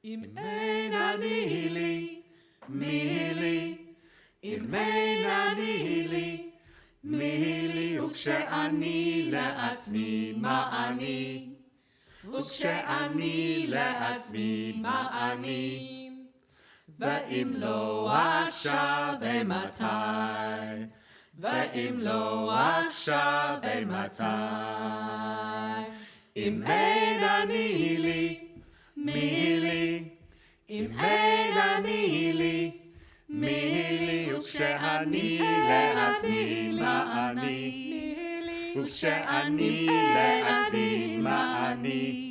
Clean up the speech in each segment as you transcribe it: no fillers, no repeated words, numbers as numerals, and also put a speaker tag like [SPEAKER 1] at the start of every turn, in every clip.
[SPEAKER 1] Im ein anili, mili, im ein anili, mili, וכשאני לעצמי מה אני, וכשאני לעצמי מה אני, ואם לא עכשיו ומתי, ואם לא עכשיו ומתי, אם אין אני לי, מי לי, אם אין אני לי, מי לי, וכשאני לעצמי מה אני, וכשאני לעצמי מה אני,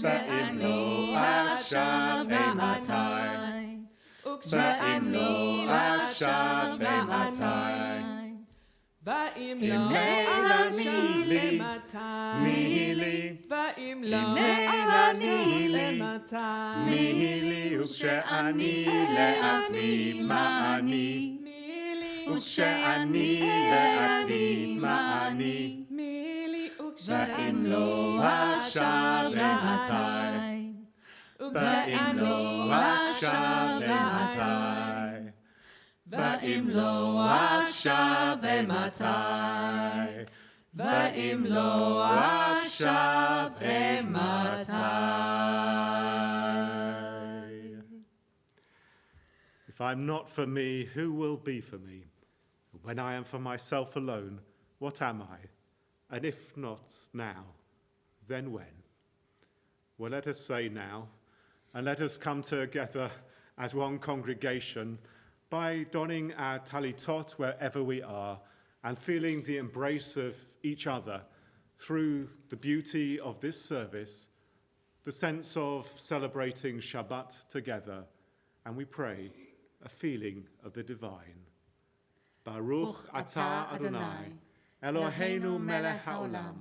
[SPEAKER 1] ואם לא עכשיו ומתי, ואם לא עכשיו ומתי, ואם לא עכשיו למתי, מי לי, ואם לא עכשיו למתי, מי לי, וכשאני לעצמי מה אני, וכשאני לעצמי מה אני, ואם לא עכשיו ומתי, ואם לא עכשיו ומתי, ואם לא עכשיו ומתי, ואם לא עכשיו ומתי.
[SPEAKER 2] If I'm not for me, who will be for me? When I am for myself alone, what am I? And if not now, then when? Well, let us say now, and let us come together as one congregation by donning our talitot wherever we are and feeling the embrace of each other through the beauty of this service, the sense of celebrating Shabbat together, and we pray a feeling of the divine. Baruch atah Adonai, Eloheinu melech haolam,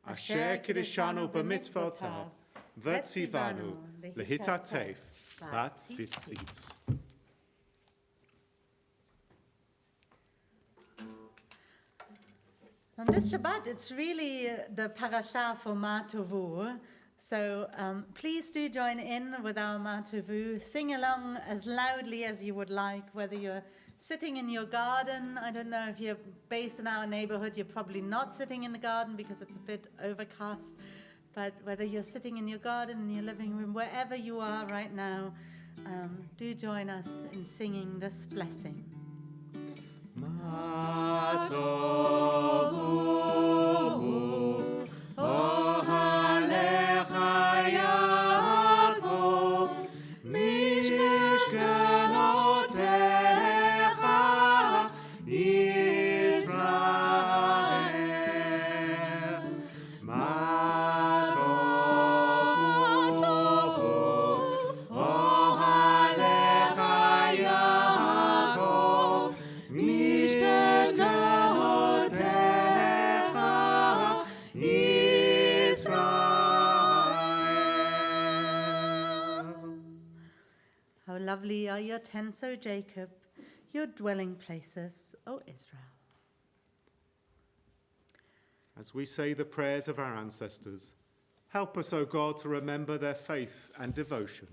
[SPEAKER 2] asher kiddushanu b'mitzvotav, v'tzivanu lehitatef b'tzitzit.
[SPEAKER 3] On this Shabbat, it's really the parasha for Ma Tovu. So please do join in with our Ma Tovu. Sing along as loudly as you would like, whether you're sitting in your garden. I don't know if you're based in our neighborhood, you're probably not sitting in the garden because it's a bit overcast. But whether you're sitting in your garden, in your living room, wherever you are right now, do join us in singing this blessing.
[SPEAKER 1] Ma tovu, ohalecha Yaakov, mishkenotecha Yisrael. Ma tovu, ohalecha Yaakov,
[SPEAKER 3] How lovely are your tents, O Jacob, your dwelling places, O Israel.
[SPEAKER 2] As we say the prayers of our ancestors, help us, O God, to remember their faith and devotion,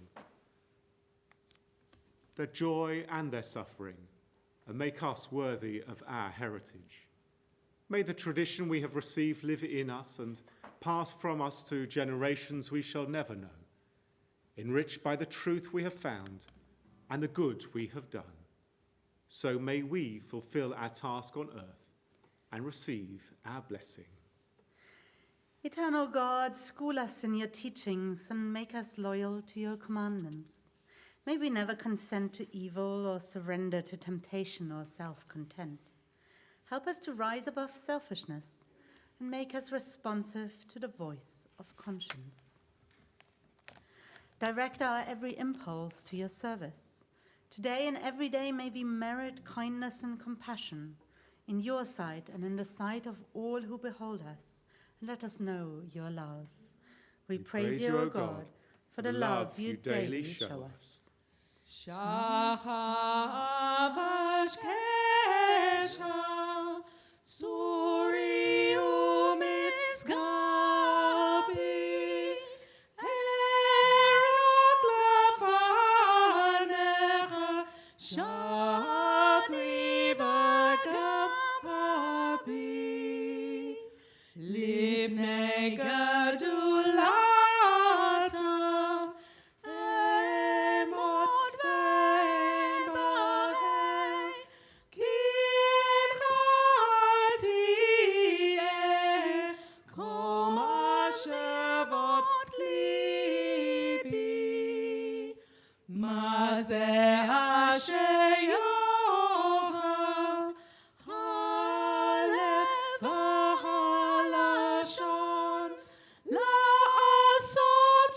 [SPEAKER 2] their joy and their suffering, and make us worthy of our heritage. May the tradition we have received live in us and pass from us to generations we shall never know, enriched by the truth we have found and the good we have done. So may we fulfill our task on earth and receive our blessing.
[SPEAKER 3] Eternal God, school us in your teachings and make us loyal to your commandments. May we never consent to evil or surrender to temptation or self-content. Help us to rise above selfishness and make us responsive to the voice of conscience. Direct our every impulse to your service. Today and every day may we merit kindness and compassion in your sight and in the sight of all who behold us, and let us know your love. We praise you, O God, for the love you daily show us.
[SPEAKER 1] Shachavash kesha, suri umisgabi, erok גדולתה אמות ואין בהן, כי אינך תהיה כל מחשבות ליבי. מה זה אשר יאכל הלב והלשון, לעשות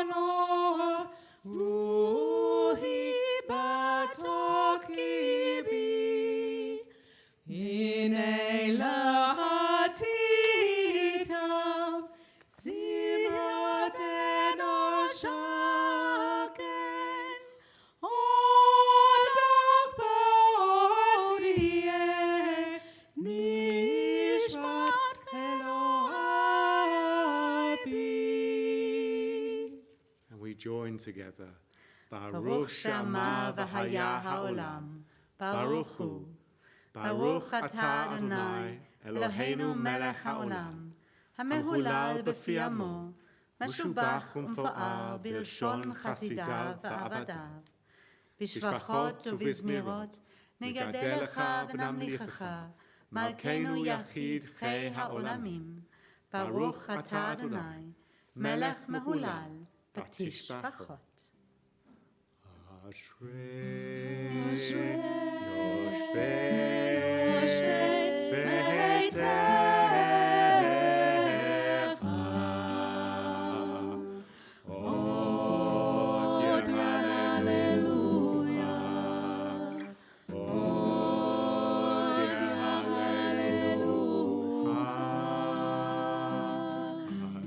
[SPEAKER 1] ומנוח רוחי בתוקי בי. הנה לך תיטב שמחת אנוש שקן, עודך בעוד יהיה נשמת אלוהי בי.
[SPEAKER 2] And we join together.
[SPEAKER 3] ברוך שמה והיה העולם, ברוך הוא. ברוך אתה אדוני, אלוהינו מלך העולם, המהולל בפי עמו, משובח ומפואר בלשון חסידיו ועבדיו. בשבחות ובזמירות נגדל לך ונמליכך, מלכנו יחיד חי העולמים. ברוך אתה אדוני, מלך מהולל בתשבחות.
[SPEAKER 2] אשרי יושבי ביתך, עוד יהללויה, עוד יהללויה.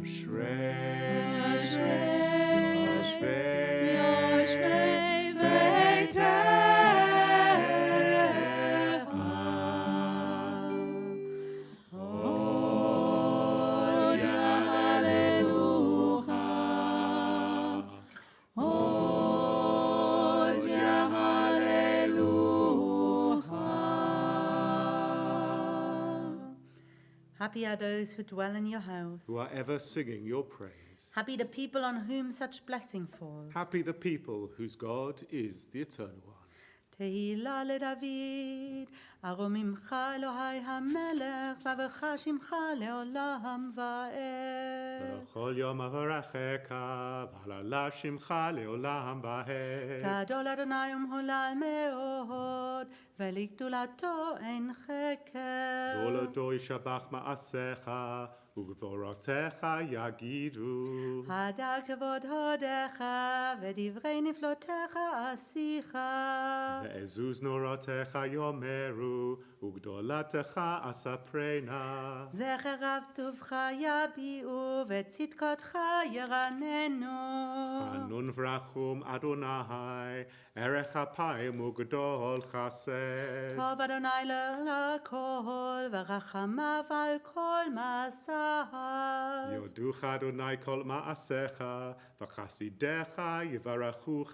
[SPEAKER 2] אשרי יושבי
[SPEAKER 3] Happy are those who dwell in your house.
[SPEAKER 2] who are ever singing your praise.
[SPEAKER 3] Happy the people on whom such blessing falls.
[SPEAKER 2] Happy the people whose God is the Eternal One.
[SPEAKER 3] תהילה לדוד, ארוממך אלוהי המלך, וברך שמך לעולם ועד.
[SPEAKER 2] בכל יום אברכך, והללה שמך לעולם ועד.
[SPEAKER 3] גדול אדוני ומהולל מאוד, ולגדולתו אין חקר.
[SPEAKER 2] גדולתו ישבח מעשיך, וגבורותיך יגידו.
[SPEAKER 3] הדר כבוד הודיך, ודברי נפלותיך עשיך.
[SPEAKER 2] ועזוז נורותיך יאמרו, וגדולתך אספרנה.
[SPEAKER 3] זכר רב טובך יביעו, וצדקתך ירננו.
[SPEAKER 2] חנון ורחום אדוני, ערך אפיים וגדול חסד.
[SPEAKER 3] טוב אדוני לכל, ורחמיו על כל מעשיו.
[SPEAKER 2] יודוך אדוני כל מעשיך, וחסידיך יברכוך.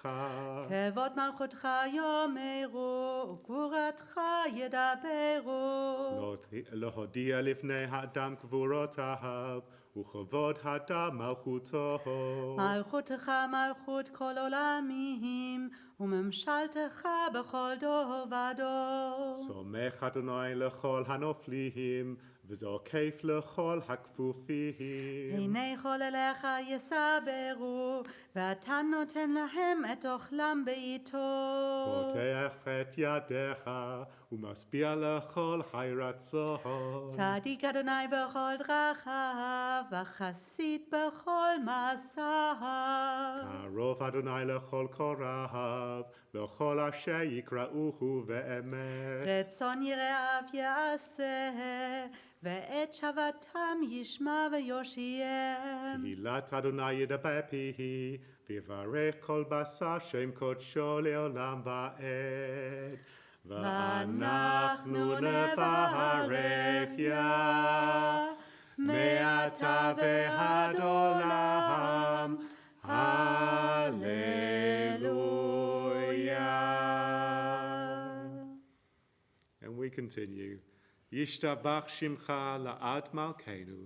[SPEAKER 3] כבוד מלכותך יאמרו, וגבורתך ידברו.
[SPEAKER 2] להודיע לפני האדם גבורותיו, וכבוד האדם מלכותו.
[SPEAKER 3] מלכותך מלכות כל עולמים, וממשלתך בכל דור ודור.
[SPEAKER 2] סומך אדוני לכל הנופלים, וזוקף לכל הכפופים.
[SPEAKER 3] הנה כל אליך יסברו, ואתה נותן להם את אוכלם בעיתו.
[SPEAKER 2] פותח את ידיך, ומשביע לכל חי רצון.
[SPEAKER 3] צדיק אדוני בכל דרכיו, וחסיד בכל מעשיו.
[SPEAKER 2] קרוב אדוני לכל קוראיו, לכל אשר יקראוהו באמת.
[SPEAKER 3] רצון יראיו יעשה, ואת שבתם ישמע ויושיעם.
[SPEAKER 2] תהילת אדוני ידבר פיי, ויברך כל בשר שם קודשו לעולם ועד. ואנחנו נברך יה, מעתה ועד עולם. Hallelujah. And we continue ישתבח שמך לעד מלכנו,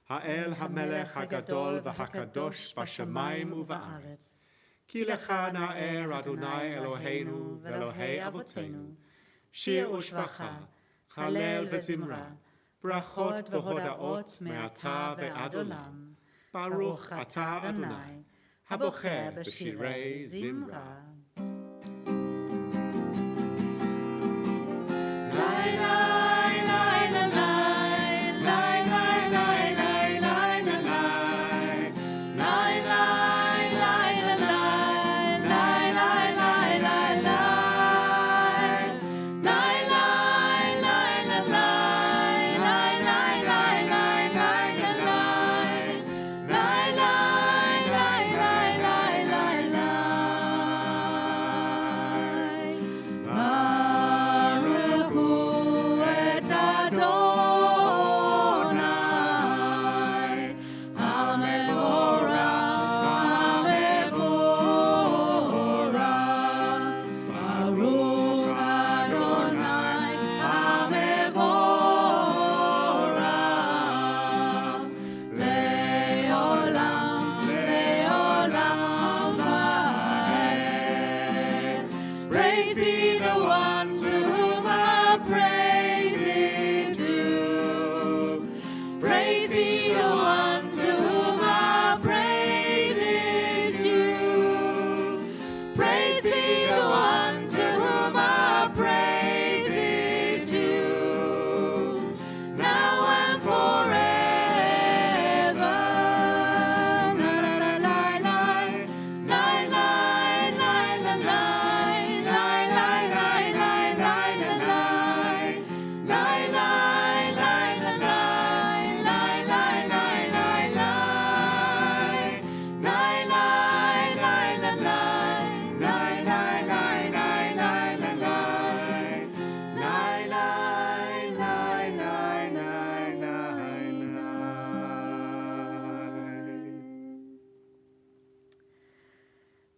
[SPEAKER 2] האל המלך הגדול והקדוש בשמיים ובארץ. כי לך נאר אדוני אלוהינו ואלוהי אבותינו, שיר ושבחה, הלל וזמרה, ברכות והודאות מעתה ועד עולם. ברוך אתה אדוני, הבוחר בשירי זמרה.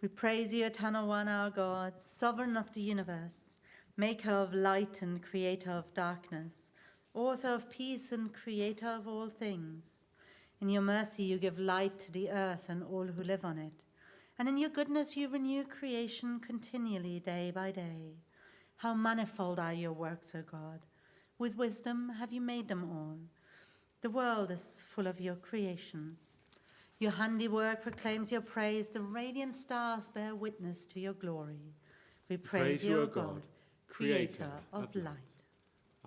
[SPEAKER 3] We praise you, eternal one, our God, sovereign of the universe, maker of light and creator of darkness, author of peace and creator of all things. In your mercy you give light to the earth and all who live on it, and in your goodness you renew creation continually day by day. How manifold are your works, O God! With wisdom have you made them all. The world is full of your creations. Your handiwork proclaims your praise. The radiant stars bear witness to your glory. We praise you, O God, creator of light.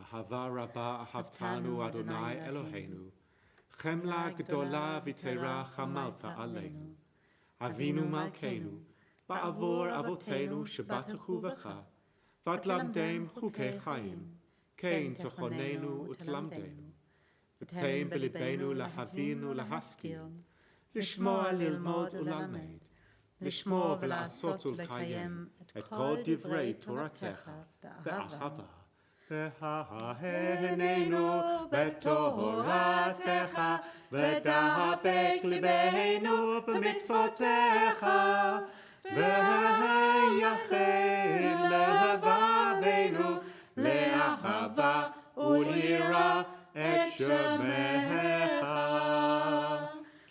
[SPEAKER 2] Ahava rabba ahavtanu Adonai Eloheinu, chemla gdola v'teira chamalta aleinu. Avinu malkeinu, ba'avor avotenu shabatachu v'cha, v'atlamdem chukei chayim, kein tochonenu utlamdenu. V'teim belibenu lahavinu lahaskil, לשמוע ללמוד וללמד, לשמוע ולעשות ולקיים את כל דברי תורתך באהבה. והננו בתורתך, ודבק ליבנו במצוותיך, ויחל לבבנו לאהבה וליראה את שמך.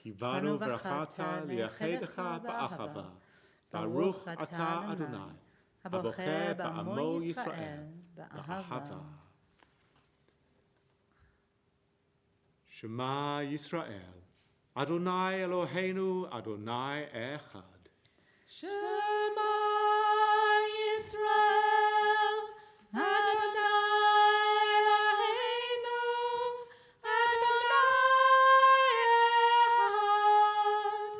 [SPEAKER 2] קיוונו ברכת ליחדך באחווה, ברוך אתה אדוני, הבוחר בעמו ישראל באהבה. שמע ישראל, אדוני אלוהינו, אדוני אחד.
[SPEAKER 1] Shema Yisrael, Adonai Eloheinu, Adonai Echad.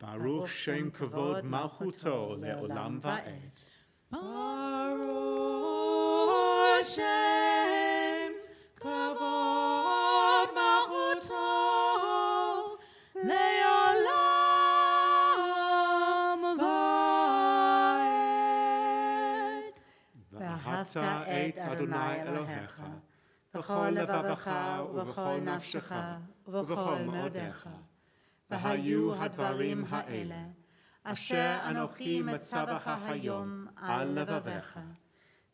[SPEAKER 2] Baruch Shem Kavod Malchuto Le'olam Va'ed.
[SPEAKER 1] Baruch Shem Kavod Malchuto Le'olam Va'ed.
[SPEAKER 2] ואהבת את אדוני אלוהיך, בכל לבבך ובכל נפשך ובכל מאודיך. והיו הדברים האלה, אשר אנוכי מצווך היום על לבביך,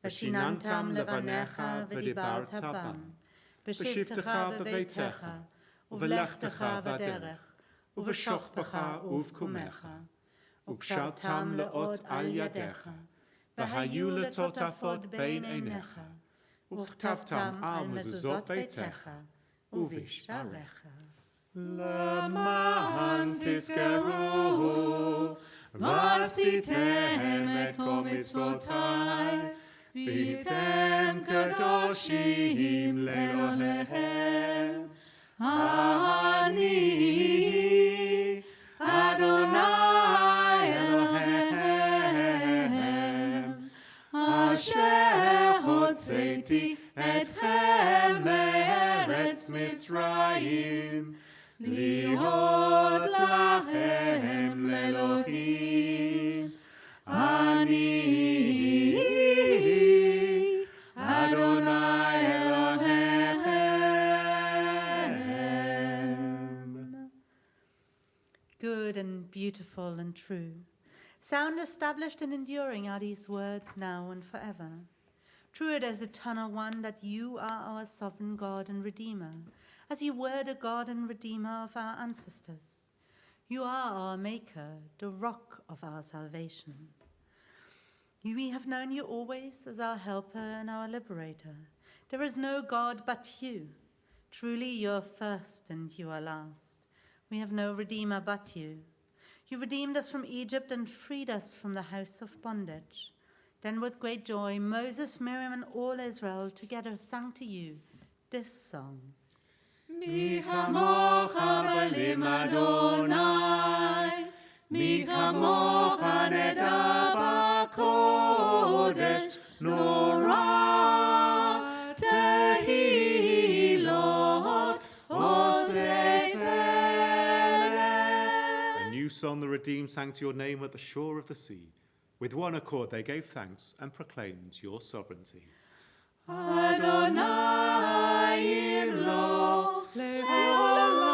[SPEAKER 3] ושיננתם לבניך ודיברת בם, בשבתך בביתך, ובלכתך בדרך, ובשוכבך ובקומך, וקשרתם לאות על ידיך, והיו לטוטפות בין עיניך, וכתבתם על מזוזות ביתך ובשעריך.
[SPEAKER 2] למען תזכרו, ועשיתם את כל מצוותיי, והייתם קדושים לאלוהיכם. אני אדוני אלוהיכם, אשר הוצאתי אתכם מארץ מצרים, להיות לכם לאלוהים. אני אדוני אלוהיכם.
[SPEAKER 3] Good and beautiful and true. Sound established and enduring are these words now and forever. True it is, eternal one, that you are our sovereign God and Redeemer, as you were the God and Redeemer of our ancestors. You are our Maker, the rock of our salvation. We have known you always as our helper and our liberator. There is no God but you. Truly you are first and you are last. We have no Redeemer but you. You redeemed us from Egypt and freed us from the house of bondage. Then with great joy, Moses, Miriam, and all Israel together sang to you this song.
[SPEAKER 1] Mi chamocha b'lim Adonai, mi chamocha neda b'kodesh, norah tehilot osefele.
[SPEAKER 2] A new song the redeemed sang to your name at the shore of the sea. With one accord they gave thanks and proclaimed your sovereignty.
[SPEAKER 1] Adonai lo le'olam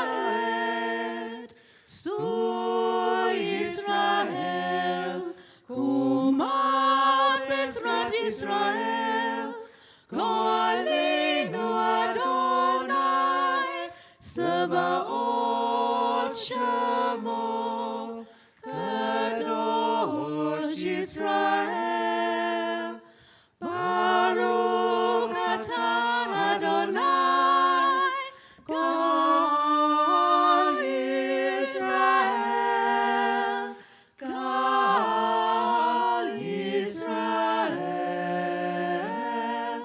[SPEAKER 1] va'ed. Su Yisrael, kumat Bezrat Yisrael, Golenu Adonai, Sevaot Shemo, Kadosh Yisrael. Baruch atah Adonai, God Yisrael, God Yisrael,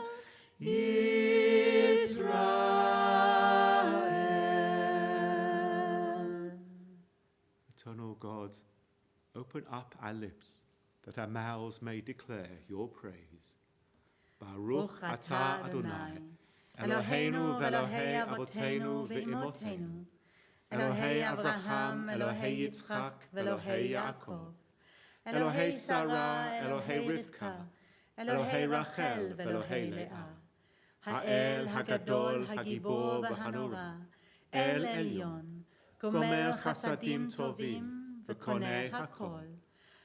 [SPEAKER 1] Yisrael.
[SPEAKER 2] Eternal God, open up our lips, that our mouths may declare your praise. Baruch atah Adonai, Eloheinu ve'Elohei Avotenu ve'imotenu, Elohei Avraham, Elohei Yitzchak, ve'Elohei Yaakov, Elohei Sarah, Elohei Rivka, Elohei Rachel, ve'Elohei Leah, Ha'el Hagadol, Hagibor v'Hanora, El Elyon, Gomer Chasadim Tovim, v'Koneh Hakol,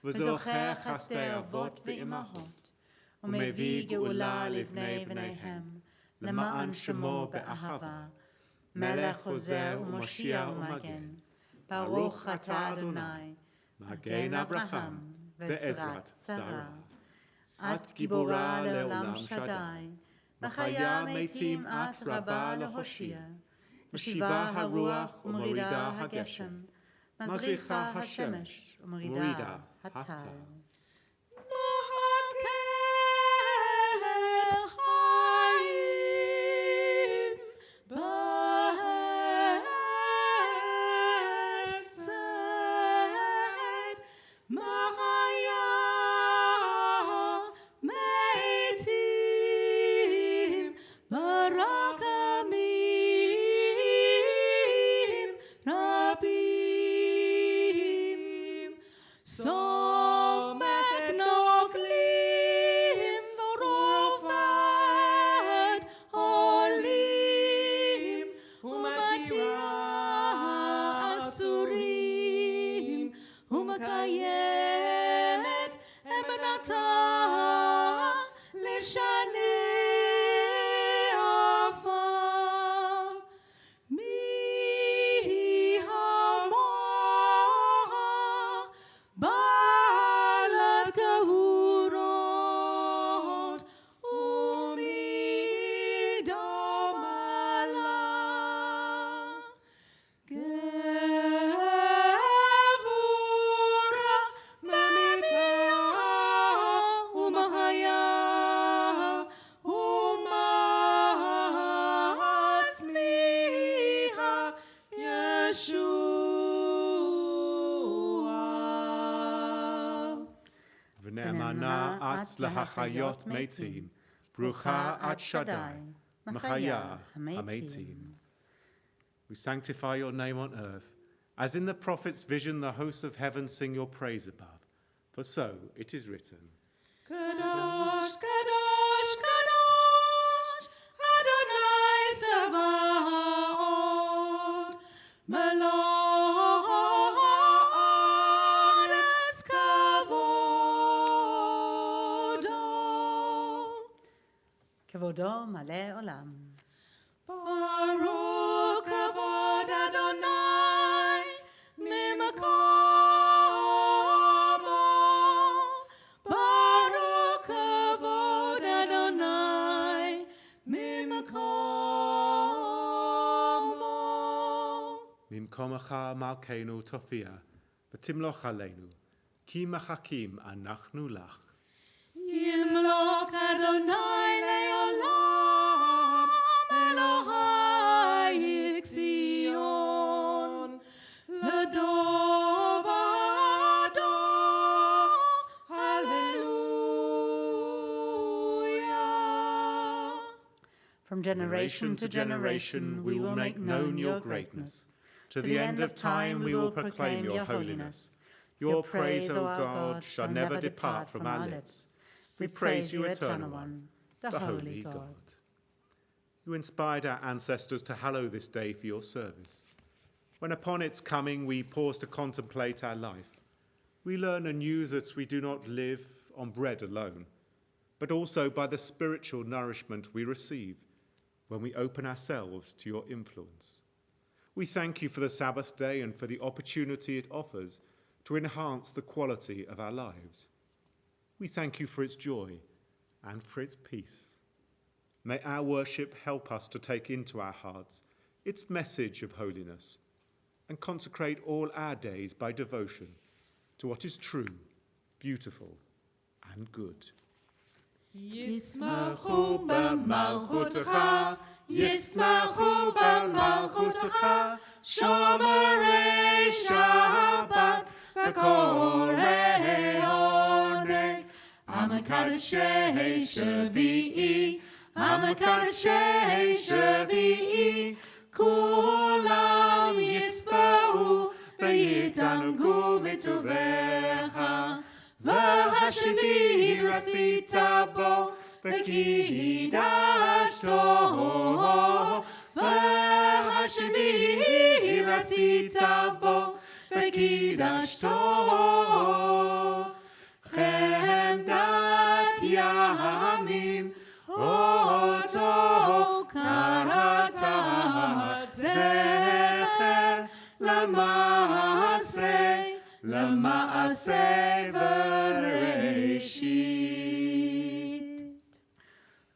[SPEAKER 2] וזוכר חסדי אבות ואימהות, ומביא גאולה לבני בניהם, למען שמו באהבה, מלך חוזר ומושיע ומגן, ברוך אתה אדוני, מגן אברהם ועזרת שרה. את גיבורה לעולם שדי, מחיה מתים את רבה להושיע, משיבה הרוח ומורידה הגשם, מזריחה השמש ומורידה הטל.
[SPEAKER 1] So
[SPEAKER 2] ונאמנה את להחיות מתים, ברוכה את שדי, מחיה המתים. We sanctify your name on earth, as in the prophet's vision the hosts of heaven sing your praise above. For so it is written,
[SPEAKER 1] Kadosh, Kadosh, Kadosh, Adonai Sabaoth, Melech haaretz kavodo.
[SPEAKER 3] כבודו מלא עולם.
[SPEAKER 1] Baruch kavod Adonai mimakomo. Baruch kavod Adonai mimakomo.
[SPEAKER 2] ממקומך מלכנו תופיע, ותמלוך עלינו, כי מחכים אנחנו לך.
[SPEAKER 1] Yimlok Adonai leolam, Elohai Zion, ledov ador, Hallelujah.
[SPEAKER 3] From generation to generation we will make known your greatness.
[SPEAKER 2] To the end of time we will proclaim your holiness. Your praise, O God, shall never depart from our lips. We praise you, Eternal One, the Holy God. You inspired our ancestors to hallow this day for your service. When upon its coming we pause to contemplate our life, we learn anew that we do not live on bread alone, but also by the spiritual nourishment we receive when we open ourselves to your influence. We thank you for the Sabbath day and for the opportunity it offers to enhance the quality of our lives. We thank you for its joy and for its peace. May our worship help us to take into our hearts its message of holiness and consecrate all our days by devotion to what is true, beautiful, and good.
[SPEAKER 1] Yismachu b'malchutecha, Yismachu b'malchutecha, Shomerei Shabbat v'korei oneg, Amakadashei Shavi'i, Amakadashei Shavi'i, Kulam Yisba'u v'yitanugu v'tovecha, V'hashvi'i rasita bo v'kidashto, V'hashvi'i rasita bo v'kidashto, Chemdat yamim oto karata zecher Lama'aseh v'reishit.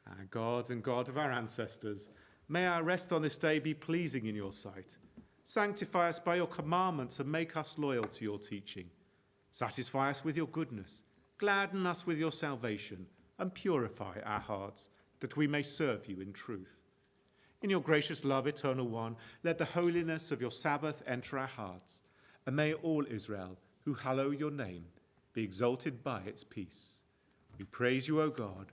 [SPEAKER 2] Our God and God of our ancestors, may our rest on this day be pleasing in your sight. Sanctify us by your commandments and make us loyal to your teaching. Satisfy us with your goodness, gladden us with your salvation, and purify our hearts, that we may serve you in truth. In your gracious love, Eternal One, let the holiness of your Sabbath enter our hearts, and may all Israel, who hallow your name, be exalted by its peace. We praise you, O God,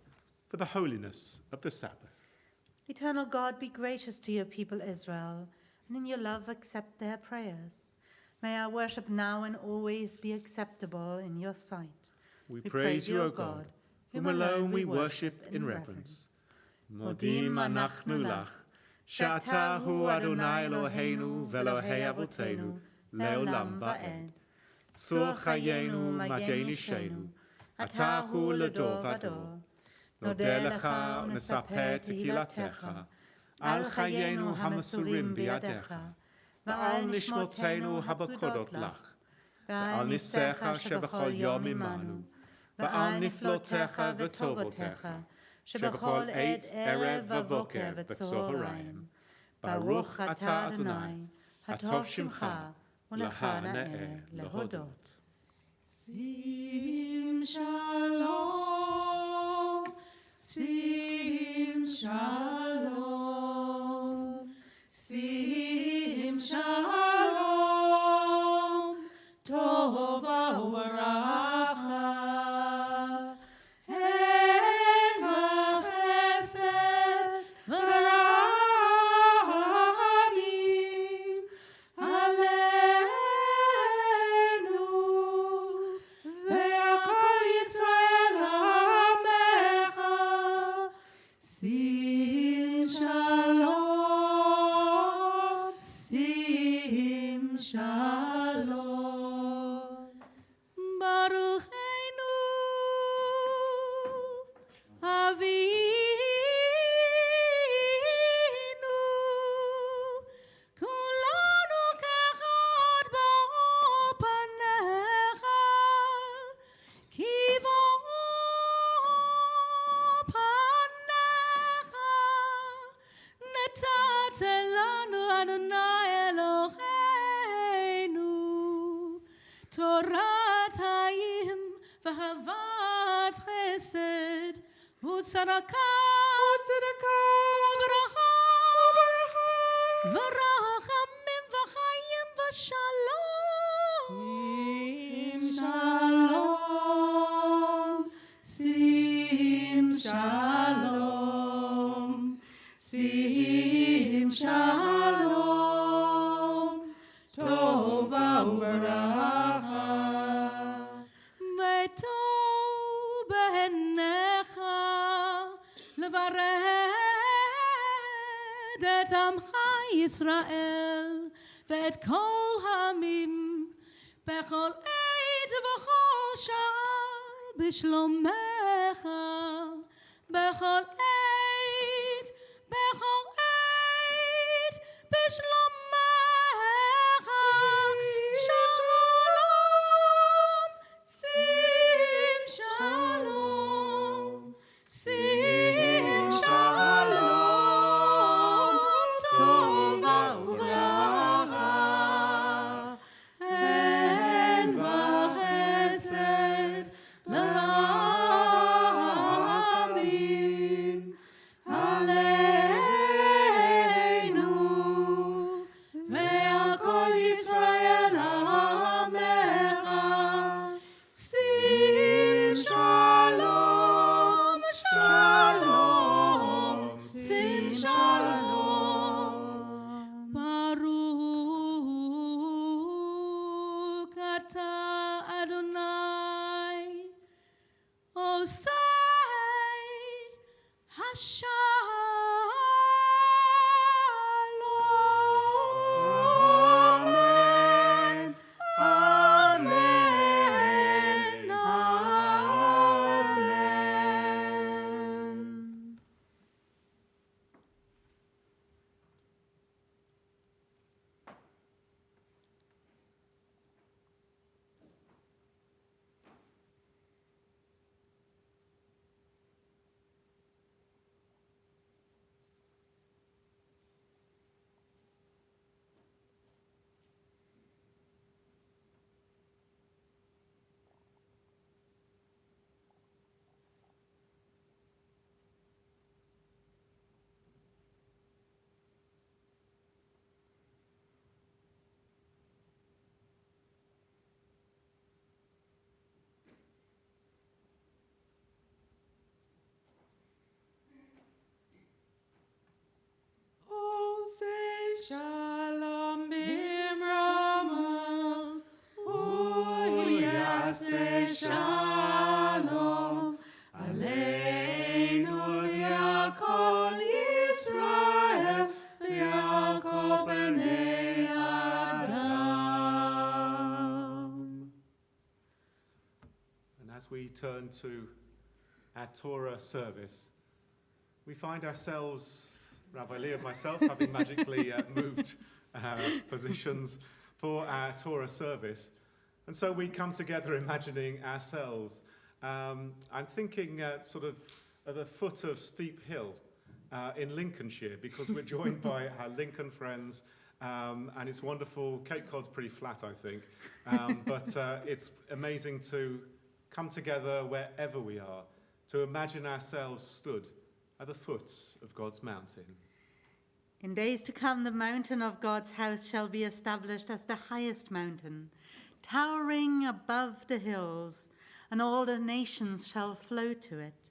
[SPEAKER 2] for the holiness of the Sabbath.
[SPEAKER 3] Eternal God, be gracious to your people Israel, and in your love accept their prayers. May our worship now and always be acceptable in your sight.
[SPEAKER 2] We praise you, O God, whom alone we worship in reverence. Modim anachnu lach, she'ata hu Adonai Eloheinu ve'Elohei avotenu le'olam va'ed. Tzur chayenu magen ishenu, ata hu ledor vador. Nodeh lecha u'nesaper tehilatecha, al chayenu hamasurim biyadecha, va'al nishmotenu habakodot lach, va'al nisecha shebechol yom imanu, va'al niflotecha v'tovotecha, shebechol eit erev v'voker v'tzoharayim. Baruch atah Adonai, hatov shimcha, u'lecha na'er lehodot.
[SPEAKER 1] Sim shalom, sim shalom, sim shalom, tova uveracha. Adonai Eloheinu, Torah Hayim v'Havat Chesed, u'tzedakah, u'veracha, v'rachamim v'chayim v'shalom. Sim shalom, sim shalom, tova uveracha, v'tov b'necha, levared et amcha Yisrael, v'et kol hamim, b'chol עת v'chol shah, b'shlomecha, b'chol עת, b'shlomecha, shalom, sim shalom, sim shalom, tova uveracha, en v'chesed l'amim, aleinu, ve'al kol Yisrael amecha, sim shalom, shalom, sim shalom, Baruch atah Adonai, Osai Hashalom. Amen. Amen. Amen. Shalom bimrama, uyase shalom, aleinu v'yakol Yisrael, v'yakol bnei Adam.
[SPEAKER 2] And as we turn to our Torah service, we find ourselves, Rabbi Lee and myself, having magically moved positions for our Torah service. And so we come together imagining ourselves. I'm thinking sort of at the foot of Steep Hill in Lincolnshire, because we're joined by our Lincoln friends, and it's wonderful. Cape Cod's pretty flat, I think, but it's amazing to come together wherever we are, to imagine ourselves stood at the foot of God's mountain.
[SPEAKER 3] In days to come, the mountain of God's house shall be established as the highest mountain, towering above the hills, and all the nations shall flow to it.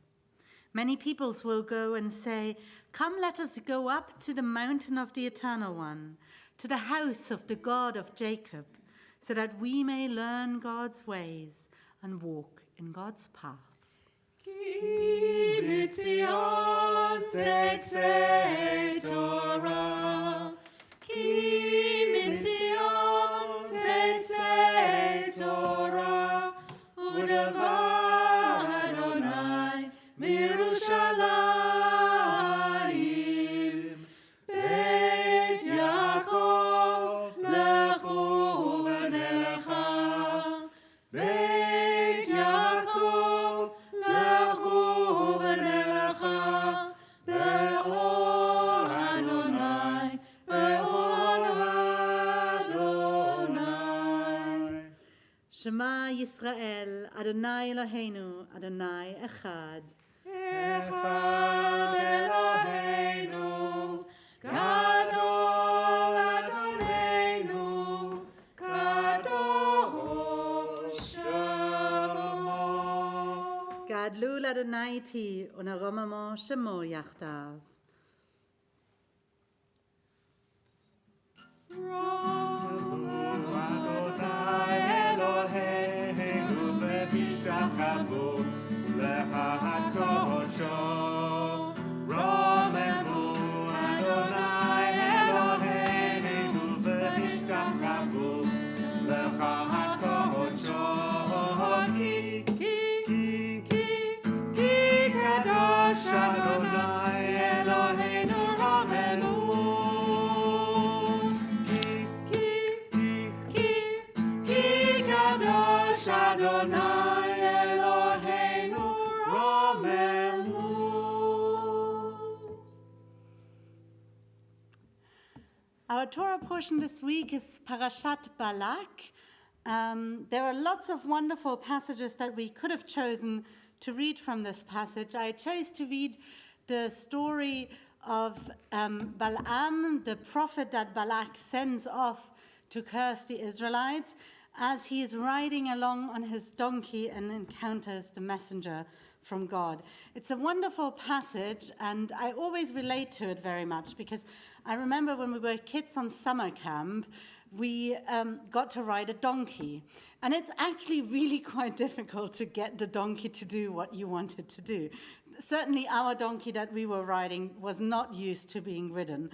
[SPEAKER 3] Many peoples will go and say, "Come, let us go up to the mountain of the Eternal One, to the house of the God of Jacob, so that we may learn God's ways and walk in God's paths."
[SPEAKER 1] Ki mitzion tetzei Torah, ki mitzion tetzei Torah, u'davar Adonai miYerushalayim, Beit Yaakov lechu v'nelecha, Beit Yaakov lechu v'nelecha, be'or Adonai
[SPEAKER 3] Shema Yisrael, Adonai Eloheinu, Adonai Echad.
[SPEAKER 1] Echad Eloheinu, Gadol Adonenu, Kadosh Shemo.
[SPEAKER 3] Gadlu Adonai Ti, Unaromamo Shemo Yachtav.
[SPEAKER 2] Adonai Eloheinu v'tishtachavu lecha hakodesho. Romemu Adonai Eloheinu v'tishtachavu lecha hakodesho. Ki kadosh Adonai Eloheinu Romemu. Adonai Eloheinu Romemu.
[SPEAKER 3] Our Torah portion this week is Parashat Balak. There are lots of wonderful passages that we could have chosen to read from this passage. I chose to read the story of Balaam, the prophet that Balak sends off to curse the Israelites, as he is riding along on his donkey and encounters the messenger from God. It's a wonderful passage, and I always relate to it very much because I remember when we were kids on summer camp, we got to ride a donkey. And it's actually really quite difficult to get the donkey to do what you want it to do. Certainly our donkey that we were riding was not used to being ridden,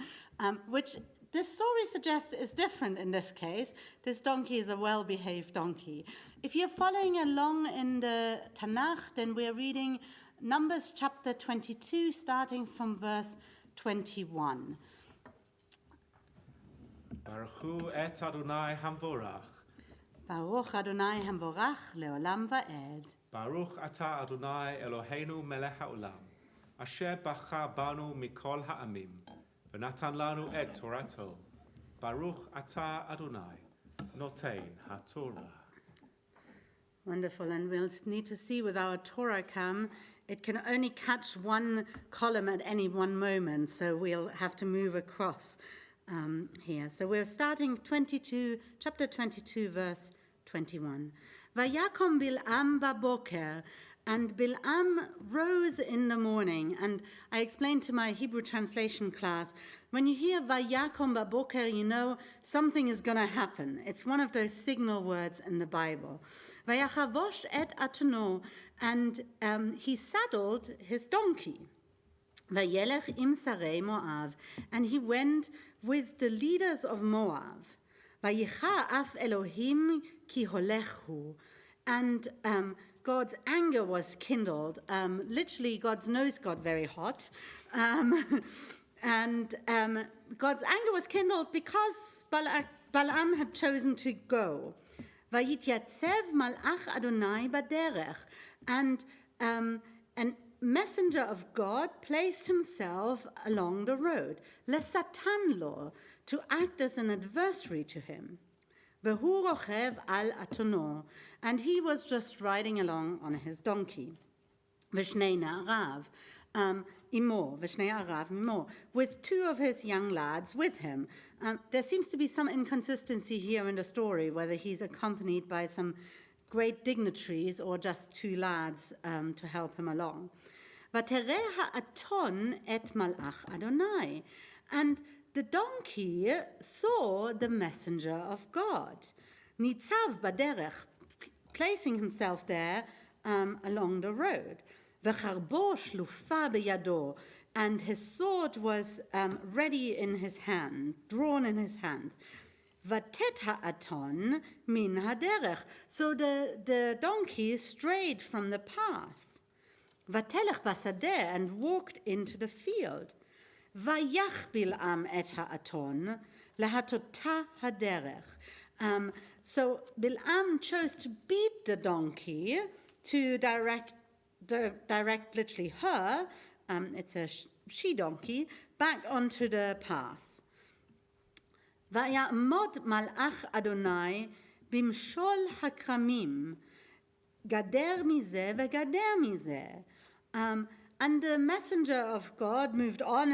[SPEAKER 3] which this story suggests is different in this case. This donkey is a well-behaved donkey. If you're following along in the Tanakh, then we're reading Numbers chapter 22, starting from verse 21.
[SPEAKER 2] Baruchu et Adonai Hamvorach.
[SPEAKER 3] Baruch Adonai Hamvorach leolam va'ed.
[SPEAKER 2] Baruch ata Adonai Eloheinu melech haolam. Asher bacha banu mikol ha'amim. V'natan lanu et Torato. Baruch ata Adonai noten haTorah.
[SPEAKER 3] Wonderful, and we'll need to see with our Torah cam, it can only catch one column at any one moment, so we'll have to move across here. So we're starting chapter 22, verse 21. Vayakom Bil'am baboker, and Bil'am rose in the morning. And I explained to my Hebrew translation class, when you hear Vayakom baboker, you know something is going to happen. It's one of those signal words in the Bible. Vayachavosh et atuno, and he saddled his donkey. Vayelech im sarei Moav, and he went with the leaders of Moab. Vayicha af Elohim ki holechu, and God's anger was kindled. Literally, God's nose got very hot. And God's anger was kindled because Balaam had chosen to go. Vayityatzeb malach Adonai baderech, and an messenger of God placed himself along the road, lesatan lo, to act as an adversary to him. Vehu rochev al atono, and he was just riding along on his donkey. Vishnei na'arav imo, Vishnei arav imo, with two of his young lads with him. There seems to be some inconsistency here in the story, whether he's accompanied by some great dignitaries or just two lads to help him along. Vatereh ha'aton et malach Adonai, and the donkey saw the messenger of God, nitzav baderech, placing himself there along the road. V'charbo shlufa beyado, and his sword was ready in his hand, drawn in his hand. Vatet ha'aton min haderech, so the donkey strayed from the path. Vatelech basadeh, and walked into the field. Vayach Bil'am et ha'aton lahatota haderech. So Bil'am chose to beat the donkey to direct literally her, it's a she-donkey, back onto the path. Vayamod malach Adonai
[SPEAKER 4] במשול הכרמים, גדר מזה וגדר מזה. And the messenger of God moved on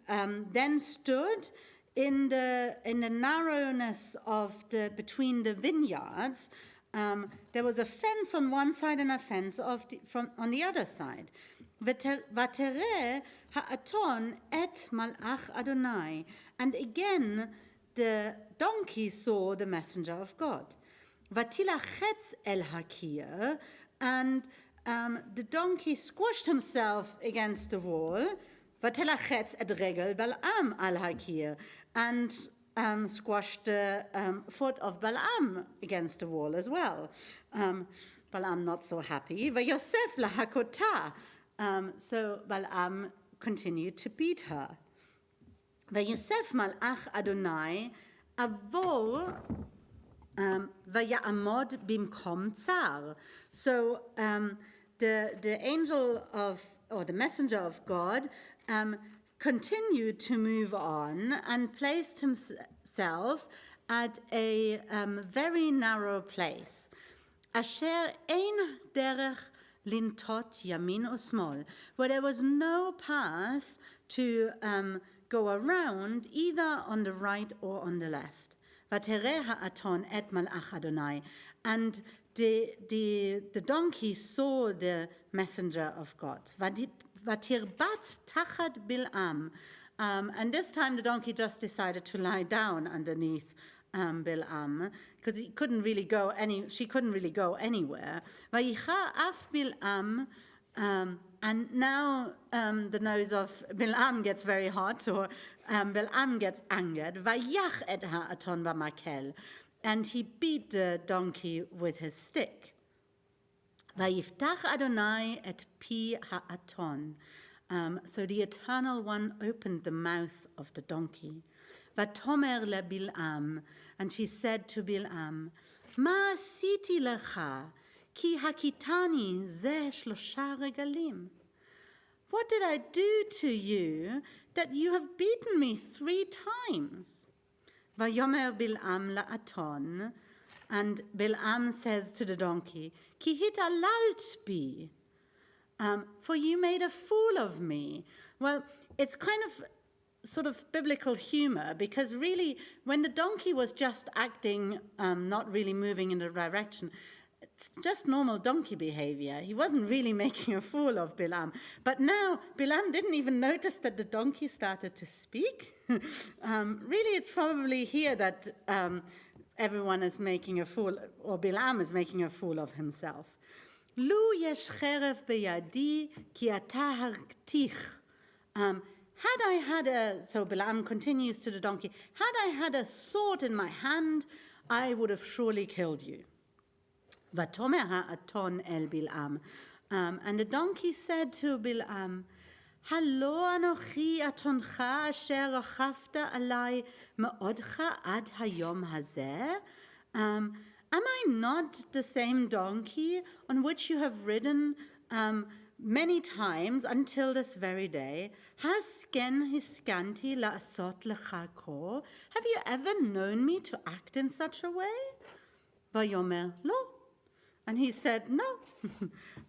[SPEAKER 4] and then stood in the narrowness of between the vineyards. There was a fence on one side and a fence on the other side. ותראה האתון את מלאך אדוני. And again, the donkey saw the messenger of God. ותילחץ אל הקיר, and the donkey squashed himself against the wall. ותילחץ את רגל בלעם על הקיר, and squashed the foot of Balaam against the wall as well. Balaam not so happy. ויוסף להכותה. So Balaam continued to beat her. ויוסף מלאך אדוני עבור ויעמוד במקום צר. So the angel of, or the messenger of God, continued to move on and placed himself at a very narrow place. אשר אין דרך לנטות ימין ושמאל, where there was no path to go around either on the right or on the left. ותראה האתון את מלאך אדוני. And the donkey saw the messenger of God. ותרבץ תחת בלעם. And this time the donkey just decided to lie down underneath Balaam, because she couldn't really go anywhere. ויחר אף בלעם, and now the nose of Balaam gets very hot, or Balaam gets angered. ויח את האתון במקל, and he beat the donkey with his stick. ויפתח אדוני את פי האתון. So the Eternal One opened the mouth of the donkey. ותאמר לבלעם, and she said to Balaam, מה עשיתי לך? כי הכיתני זה 3 רגלים. What did I do to you that you have beaten me 3 times? ויאמר בלעם לאתון, and Balaam says to the donkey, כי התעללת בי, for you made a fool of me. Well, it's kind of sort of biblical humor, because really when the donkey was just acting, not really moving in the direction, it's just normal donkey behavior. He wasn't really making a fool of Balaam. But now Balaam didn't even notice that the donkey started to speak. Really, it's probably here that everyone is making a fool, or Balaam is making a fool of himself. לו יש חרב בידי כי אתה הרגתיך. Had I had so Balaam continues to the donkey, had I had a sword in my hand, I would have surely killed you. ותאמר האתון אל בלעם. And the donkey said to Balaam, הלא אנוכי אתונך אשר רכבת עלי מאודך עד היום הזה? Am I not the same donkey on which you have ridden many times until this very day? Hasken hiskanti la'asot lecha ko? Have you ever known me to act in such a way? Vayomer lo. And he said, no.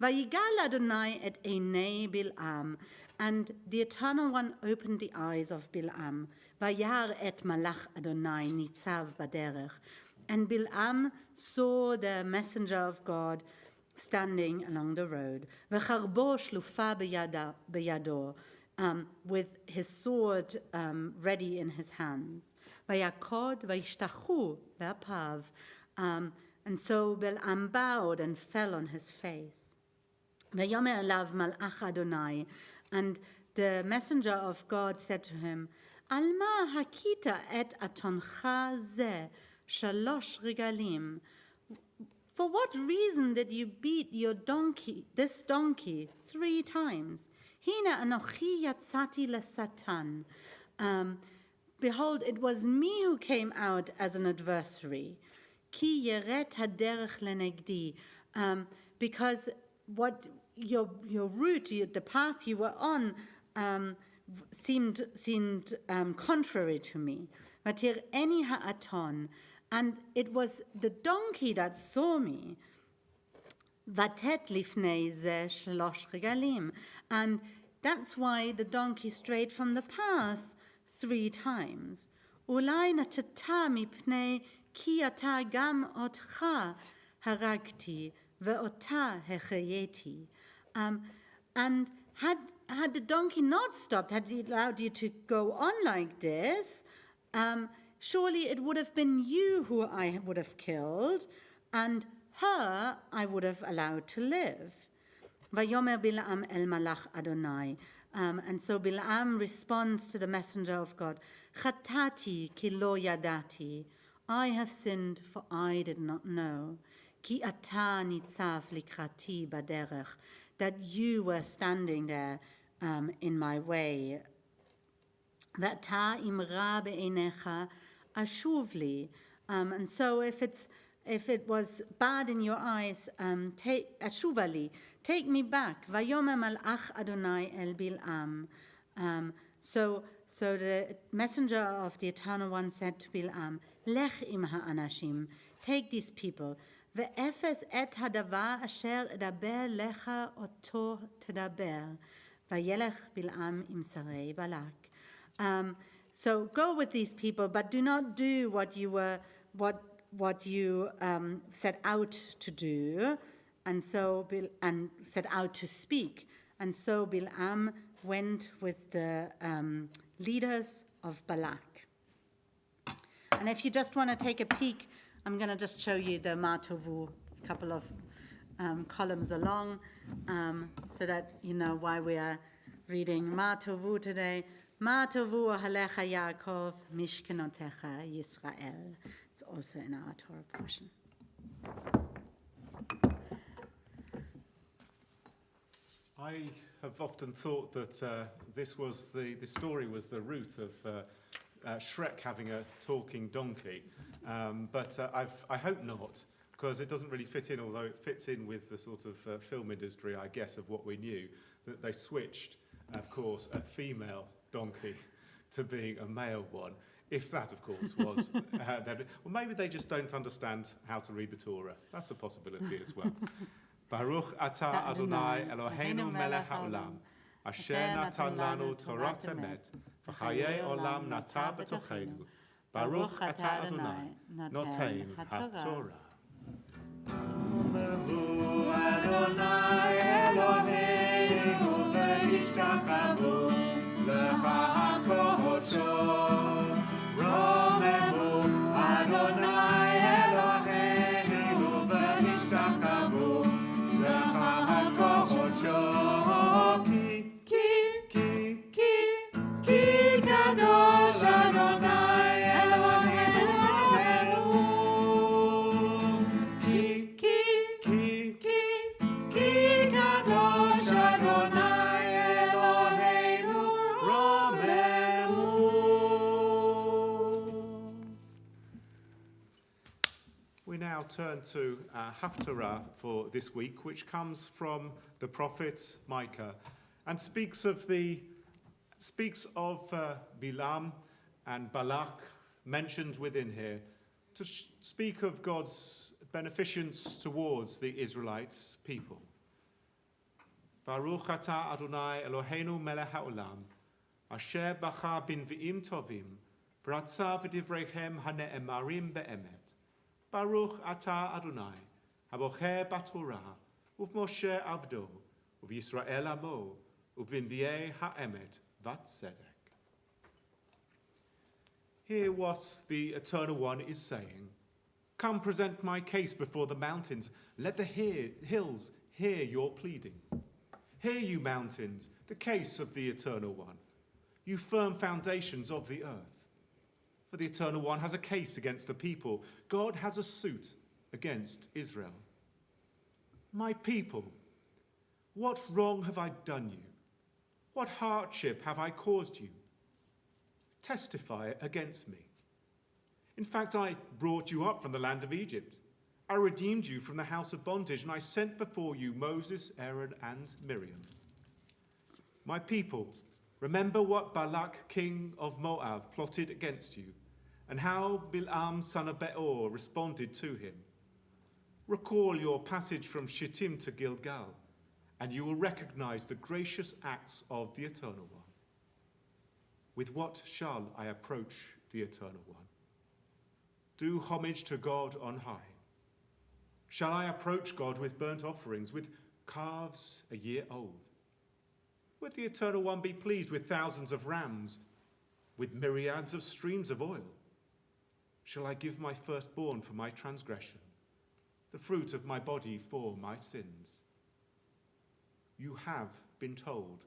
[SPEAKER 4] Vayigal Adonai et einei Bil'am. And the Eternal One opened the eyes of Bil'am. Vayar et malach Adonai nitzav baderech. And Bil'am saw the messenger of God standing along the road. V'charbo shlufa beyado, with his sword ready in his hand. Vayakod vayishtachu le'apav. And so Bil'am bowed and fell on his face. Vayomer elav malach Adonai. And the messenger of God said to him, Alma hakita et atoncha ze shalosh regalim. For what reason did you beat this donkey 3 times? Hina anochi yatzati lesatan. Behold, it was me who came out as an adversary. Ki yeret haderech lenegdi. Because what your route, the path you were on, seemed contrary to me. Vatir eni ha'aton. And it was the donkey that saw me. Vatet lifnei ze shlosh regalim. And that's why the donkey strayed from the path 3 times. Ulai natata mipnei ki ata gam otcha haragti ve'ota hechayeti. And had the donkey not stopped, had he allowed you to go on like this, surely it would have been you who I would have killed, and her I would have allowed to live. Vayomer Bilam el malach Adonai. And so Bilam responds to the messenger of God, Chatati ki lo yadati. I have sinned, for I did not know. Ki ata nitzav likrati baderech. That you were standing there in my way. V'ata imra be'einecha ashuvli. And so if it was bad in your eyes, ashuvali, take me back. Vayomer malach Adonai el Bil'am. So the messenger of the Eternal One said to Bil'am, Lech im ha'anashim, take these people. Ve'efes et hadavar asher edaber lecha oto tedaber. Vayelech Bil'am im sarei Balak. So go with these people, but do not do what you set out to do, and set out to speak. And so Bil'am went with the leaders of Balak. And if you just want to take a peek, I'm going to just show you the Matovu, a couple of columns along, so that you know why we are reading Matovu today. Matovu halecha Yaakov, mishkenotecha Yisrael. It's also in our Torah portion.
[SPEAKER 2] I have often thought that this story was the root of Shrek having a talking donkey, but I hope not, because it doesn't really fit in, although it fits in with the sort of film industry, I guess, of what we knew, that they switched, of course, a female donkey to being a male one. If that, of course, was... well, maybe they just don't understand how to read the Torah. That's a possibility as well. Baruch atah Adonai Eloheinu melech haolam, asher natan lanu Torat emet, v'chayei olam nata b'tochenu. Baruch atah Adonai, notein haTorah.
[SPEAKER 1] Baruch Adonai Eloheinu v'nishtachavu lecha hakodsho. Romemu Adonai Eloheinu v'nishtachavu lecha hakodsho. Ki kadosh Adonai Eloheinu. Ki kadosh Adonai Eloheinu. Romemu.
[SPEAKER 2] We now turn to Haftarah for this week, which comes from the prophet Micah, and speaks of Bilam and Balak mentioned within here, to speak of God's beneficence towards the Israelite people. Baruch atah Adonai Eloheinu melech haolam, asher bacha b'nvi'im tovim, v'ratza v'divreihem hane'emarim be'emet. Baruch atah Adonai, habocher b'torah, uv'moshe avdo, uv'Yisrael amo, uv'nvi'ei ha'emet v'tzedek. Hear what the Eternal One is saying. Come present my case before the mountains. Let the hills hear your pleading. Hear, you mountains, the case of the Eternal One, you firm foundations of the earth. For the Eternal One has a case against the people. God has a suit against Israel. My people, what wrong have I done you? What hardship have I caused you? Testify against me. In fact, I brought you up from the land of Egypt. I redeemed you from the house of bondage, and I sent before you Moses, Aaron, and Miriam. My people, remember what Balak, king of Moab, plotted against you, and how Bil'am son of Beor responded to him. Recall your passage from Shittim to Gilgal, and you will recognize the gracious acts of the Eternal One. With what shall I approach the Eternal One? Do homage to God on high. Shall I approach God with burnt offerings, with calves a year old? Would the Eternal One be pleased with thousands of rams, with myriads of streams of oil? Shall I give my firstborn for my transgression, the fruit of my body for my sins? You have been told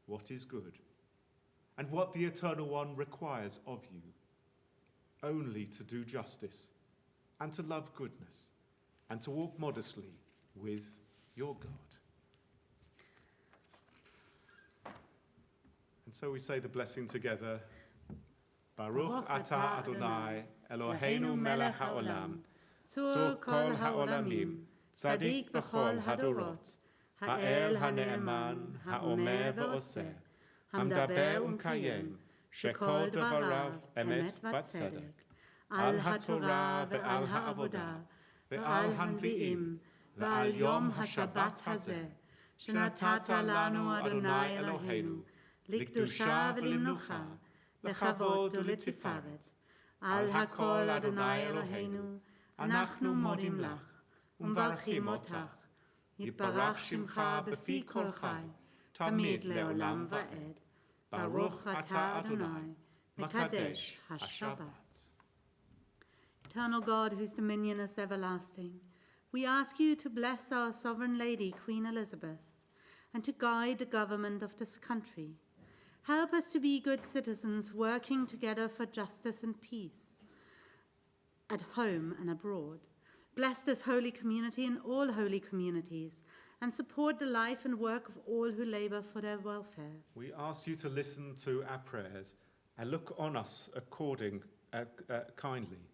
[SPEAKER 2] what is good, and what the Eternal One requires of you, only to do justice, and to love goodness, and to walk modestly with your God. And so we say the blessing together. Baruch atah Adonai, Eloheinu melech haolam, tzur kol haolamim, tzadik b'chol hadorot, ha'el ha'ne'eman, ha'omer v'oseh, המדבר ומקיים, שכל דבריו אמת וצדק, על התורה ועל העבודה, ועל הנביאים, ועל יום השבת הזה, שנתת לנו אדוני אלוהינו, לקדושה ולמנוחה, לכבוד ולתפארת. על הכל אדוני אלוהינו, אנחנו מודים לך, ומברכים אותך. יתברך שמך בפי כל חי, תמיד לעולם ועד. Baruch atah Adonai, Mekadesh HaShabbat. Eternal God, whose dominion is everlasting, we ask you to bless our sovereign lady, Queen Elizabeth, and to guide the government of this country. Help us to be good citizens working together for justice and peace, at home and abroad. Bless this holy community and all holy communities, and support the life and work of all who labor for their welfare. We ask you to listen to our prayers and look on us kindly,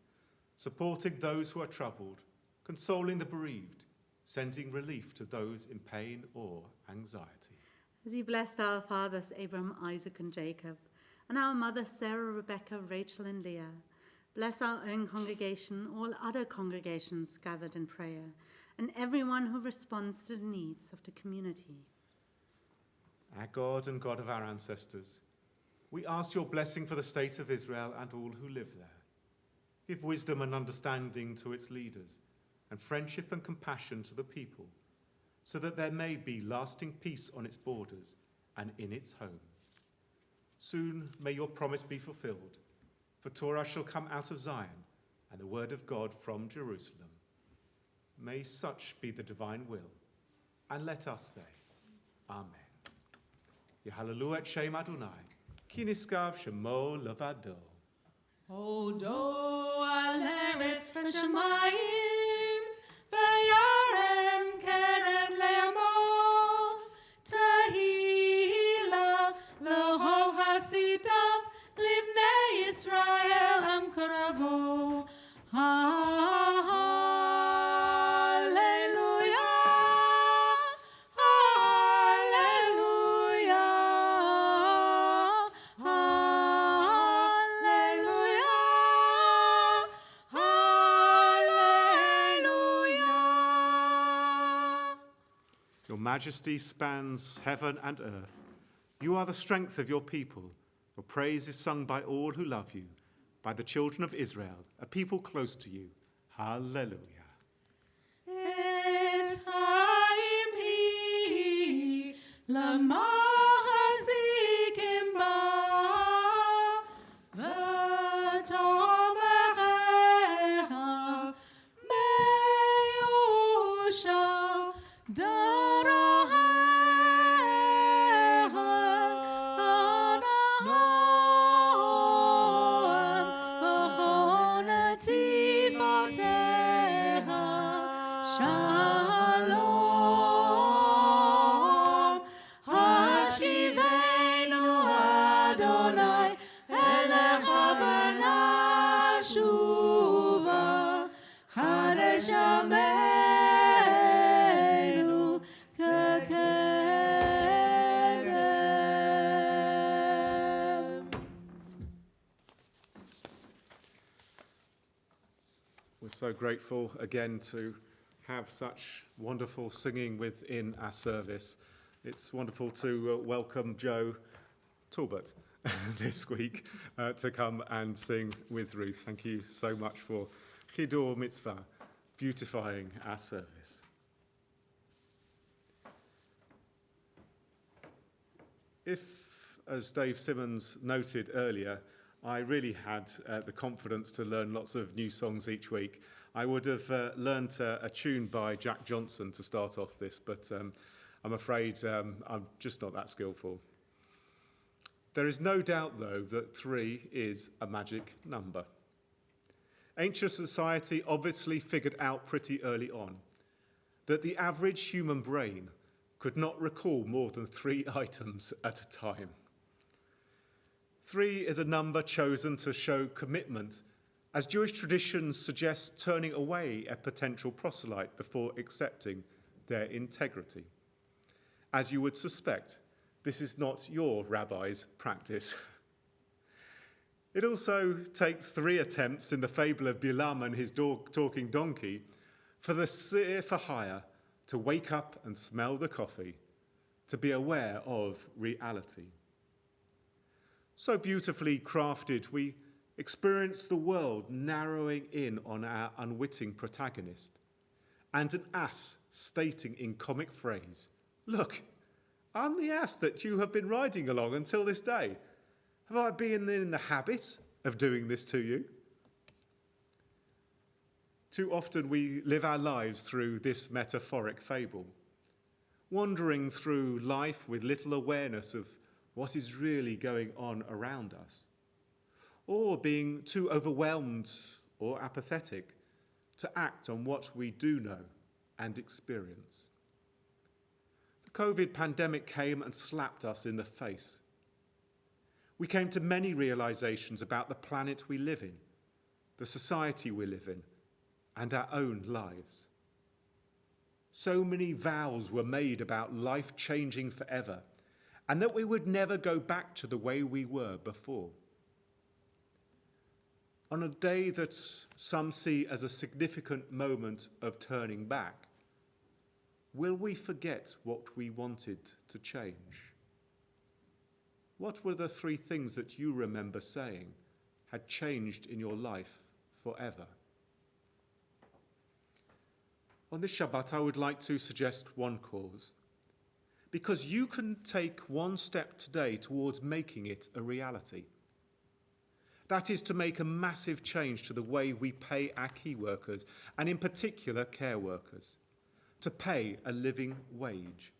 [SPEAKER 2] supporting those who are troubled, consoling the bereaved, sending relief to those in pain or anxiety. As you blessed our fathers Abraham, Isaac, and Jacob, and our mothers Sarah, Rebecca, Rachel, and Leah, bless our own congregation, all other congregations gathered in prayer, and everyone who responds to the needs of the community. Our God and God of our ancestors, we ask your blessing for the state of Israel and all who live there. Give wisdom and understanding to its leaders, and friendship and compassion to the people, so that there may be lasting peace on its borders and in its home. Soon may your promise be fulfilled, for Torah shall come out of Zion, and the word of God from Jerusalem. May such be the divine will, and let us say, Amen. Yehallelu et Shem Adonai, ki niskav shemo levado.
[SPEAKER 1] Odo al eretz v'shamayim, v'yarem kerem le'amo, tehila l'chol chasidav, livnei Yisrael am karavo.
[SPEAKER 2] Your majesty spans heaven and earth. You are the strength of your people. Your praise is sung by all who love you, by the children of Israel, a people close to you. Hallelujah.
[SPEAKER 1] It's time he lamazikim ba v'tomechecha me'usha darahecha adanoam v'chol netivotecha Shalom, Hashivenu Adonai, Elecha v'nashuva, Hadesh Yameinu k'kedem.
[SPEAKER 2] We're so grateful again to have such wonderful singing within our service. It's wonderful to welcome Joe Talbot this week to come and sing with Ruth. Thank you so much for Chidor Mitzvah, beautifying our service. If, as Dave Simmons noted earlier, I really had the confidence to learn lots of new songs each week, I would have learnt a tune by Jack Johnson to start off this, but I'm afraid I'm just not that skillful. There is no doubt, though, that 3 is a magic number. Ancient society obviously figured out pretty early on that the average human brain could not recall more than 3 items at a time. 3 is a number chosen to show commitment, as Jewish traditions suggest turning away a potential proselyte before accepting their integrity. As you would suspect, this is not your rabbi's practice. It also takes 3 attempts in the fable of Bilam and his talking donkey for the seer for hire to wake up and smell the coffee, to be aware of reality. So beautifully crafted, we experience the world narrowing in on our unwitting protagonist, and an ass stating in comic phrase, "Look, I'm the ass that you have been riding along until this day. Have I been in the habit of doing this to you?" Too often we live our lives through this metaphoric fable, wandering through life with little awareness of what is really going on around us, or being too overwhelmed or apathetic to act on what we do know and experience. The COVID pandemic came and slapped us in the face. We came to many realizations about the planet we live in, the society we live in, and our own lives. So many vows were made about life changing forever, and that we would never go back to the way we were before. On a day that some see as a significant moment of turning back, will we forget what we wanted to change? What were the 3 things that you remember saying had changed in your life forever? On this Shabbat, I would like to suggest one cause, because you can take one step today towards making it a reality. That is to make a massive change to the way we pay our key workers, and in particular care workers, to pay a living wage.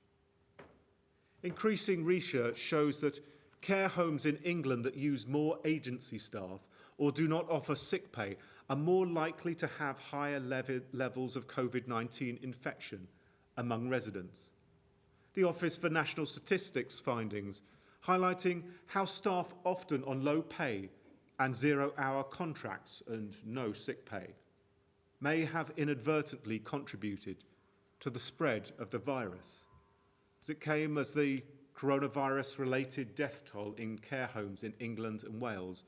[SPEAKER 2] Increasing research shows that care homes in England that use more agency staff or do not offer sick pay are more likely to have higher levels of COVID-19 infection among residents. The Office for National Statistics findings highlighting how staff often on low pay and 0-hour contracts and no sick pay may have inadvertently contributed to the spread of the virus, as it came as the coronavirus-related death toll in care homes in England and Wales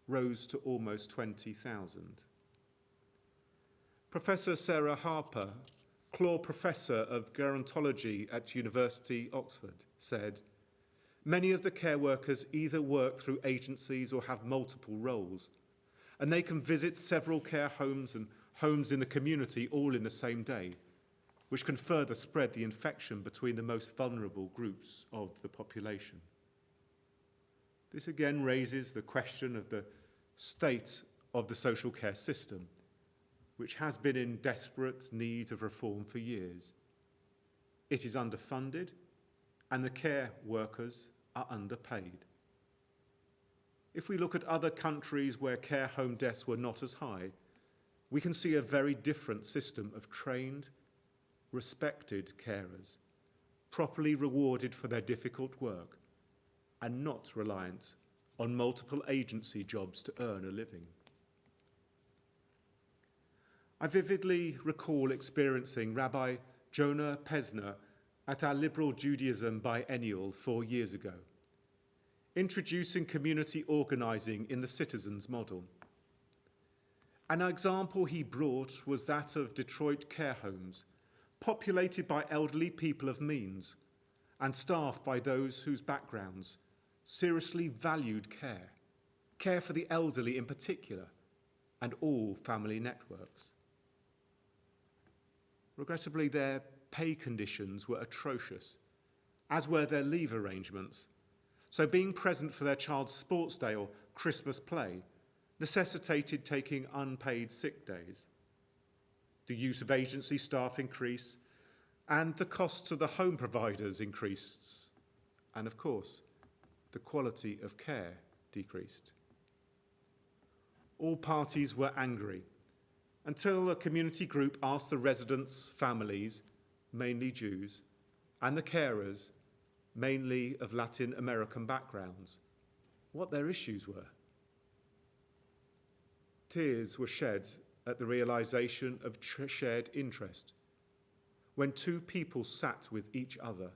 [SPEAKER 2] rose to almost 20,000. Professor Sarah Harper, Claw Professor of Gerontology at University Oxford, said, "Many of the care workers either work through agencies or have multiple roles, and they can visit several care homes and homes in the community all in the same day, which can further spread the infection between the most vulnerable groups of the population." This again raises the question of the state of the social care system, which has been in desperate need of reform for years. It is underfunded, and the care workers are underpaid. If we look at other countries where care home deaths were not as high, we can see a very different system of trained, respected carers, properly rewarded for their difficult work, and not reliant on multiple agency jobs to earn a living. I vividly recall experiencing Rabbi Jonah Pesner at our Liberal Judaism biennial 4 years ago, introducing community organising in the citizens model. An example he brought was that of Detroit care homes, populated by elderly people of means and staffed by those whose backgrounds seriously valued care for the elderly in particular, and all family networks. Regrettably, their pay conditions were atrocious, as were their leave arrangements, so being present for their child's sports day or Christmas play necessitated taking unpaid sick days. The use of agency staff increased, and the costs of the home providers increased, and of course, the quality of care decreased. All parties were angry until a community group asked the residents' families, mainly Jews, and the carers, mainly of Latin American backgrounds, what their issues were. Tears were shed at the realization of shared interest when two people sat with each other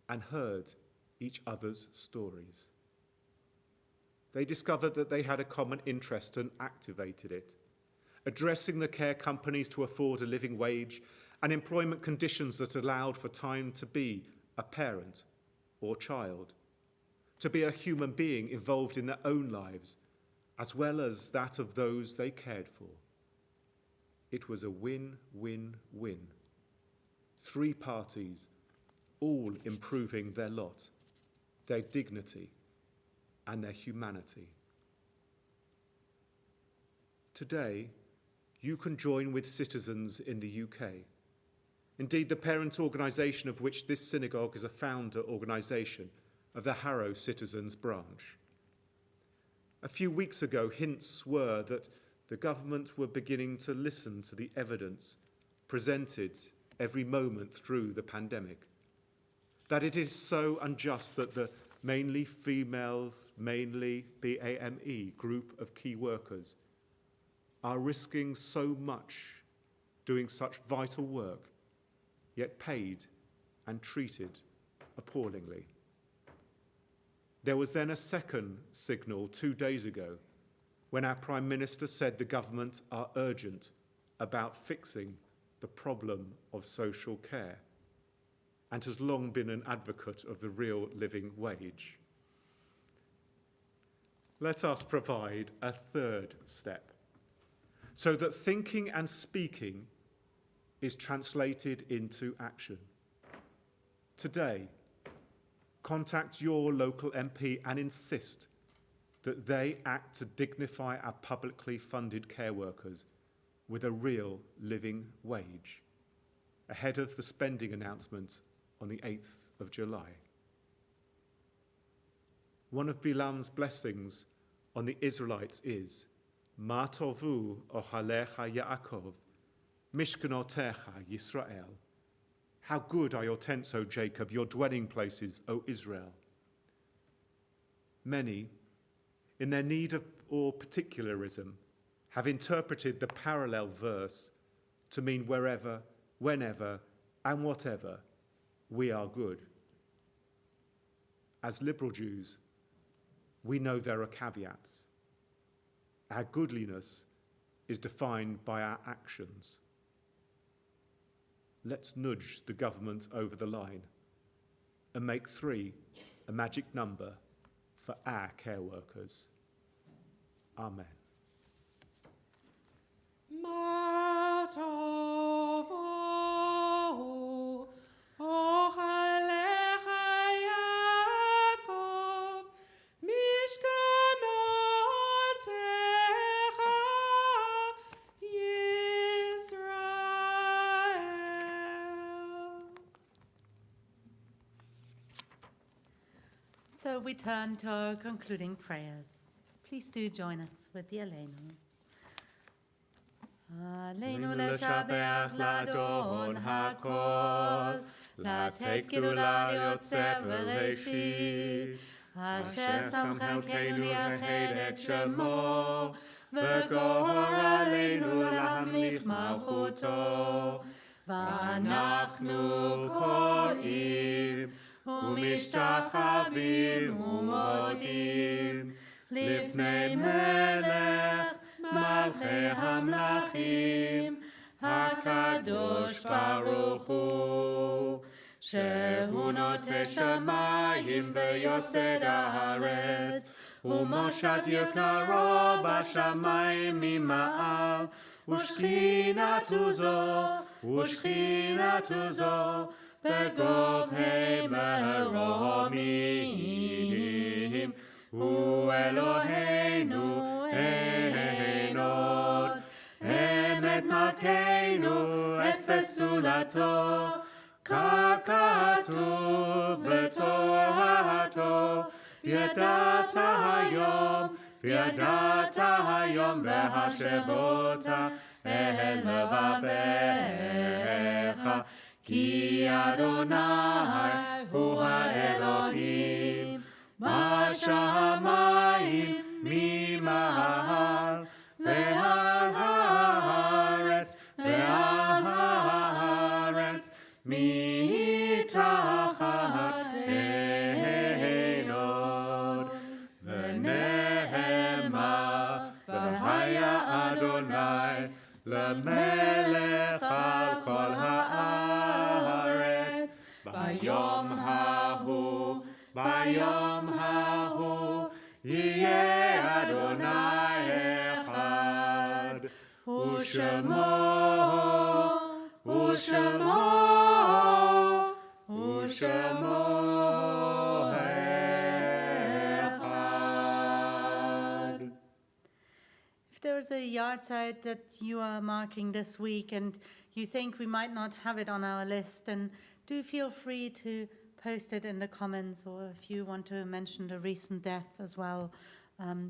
[SPEAKER 2] and heard each other's stories. They discovered that they had a common interest and activated it, addressing the care companies to afford a living wage and employment conditions that allowed for time to be a parent or child, to be a human being involved in their own lives, as well as that of those they cared for. It was a win-win-win. Three parties, all improving their lot, their dignity, and their humanity. Today, you can join with citizens in the UK. Indeed, the parent organisation of which this synagogue is a founder organisation of the Harrow Citizens Branch. A few weeks ago, hints were that the government were beginning to listen to the evidence presented every moment through the pandemic, that it is so unjust that the mainly female, mainly BAME group of key workers are risking so much doing such vital work, yet paid and treated appallingly. There was then a second signal 2 days ago when our Prime Minister said the government are urgent about fixing the problem of social care and has long been an advocate of the real living wage. Let us provide a third step so that thinking and speaking is translated into action. Today, contact your local MP and insist that they act to dignify our publicly funded care workers with a real living wage, ahead of the spending announcement on the 8th of July. One of Bilam's blessings on the Israelites is, Ma tovu ochalecha Yaakov, mishkanotecha Yisrael. How good are your tents, O Jacob, your dwelling places, O Israel. Many, in their need of or particularism, have interpreted the parallel verse to mean wherever, whenever, and whatever we are good. As liberal Jews, we know there are caveats. Our goodliness is defined by our actions. Let's nudge the government over the line and make 3 a magic number for our care workers. Amen.
[SPEAKER 3] So we turn to our concluding prayers. Please do join us with the Aleinu. Aleinu לשבח לאדון הכל, לתת גדולה יוצא בראשית, אשר שם חלקנו לייחד את שמו, וגור עלינו להמליך מלכותו, ואנחנו קוראים ומשתחווים ומודים לפני מלך מלכי
[SPEAKER 1] והמלכים, הקדוש ברוך הוא, שהוא נוטה שמיים ויוסד הארץ, ומושב יקרו בשמיים ממעל, ושכינתו זו בגובהי מרומים, הוא אלוהינו אין עוד, אמת מלכנו אפס זולתו, ככתוב בתורתו, וידעת היום והשבות אל לבביך, כי אדוני הוא האלוהים, בשמיים ממעל, ועל הארץ מתחת אין עוד. ונאמר, והיה אדוני למלך על כל הארץ, ביום ההוא יהיה אדוני אחד, ושמו אחד.
[SPEAKER 3] If there's a yahrzeit that you are marking this week and you think we might not have it on our list, then do feel free to post it in the comments, or if you want to mention the recent death as well,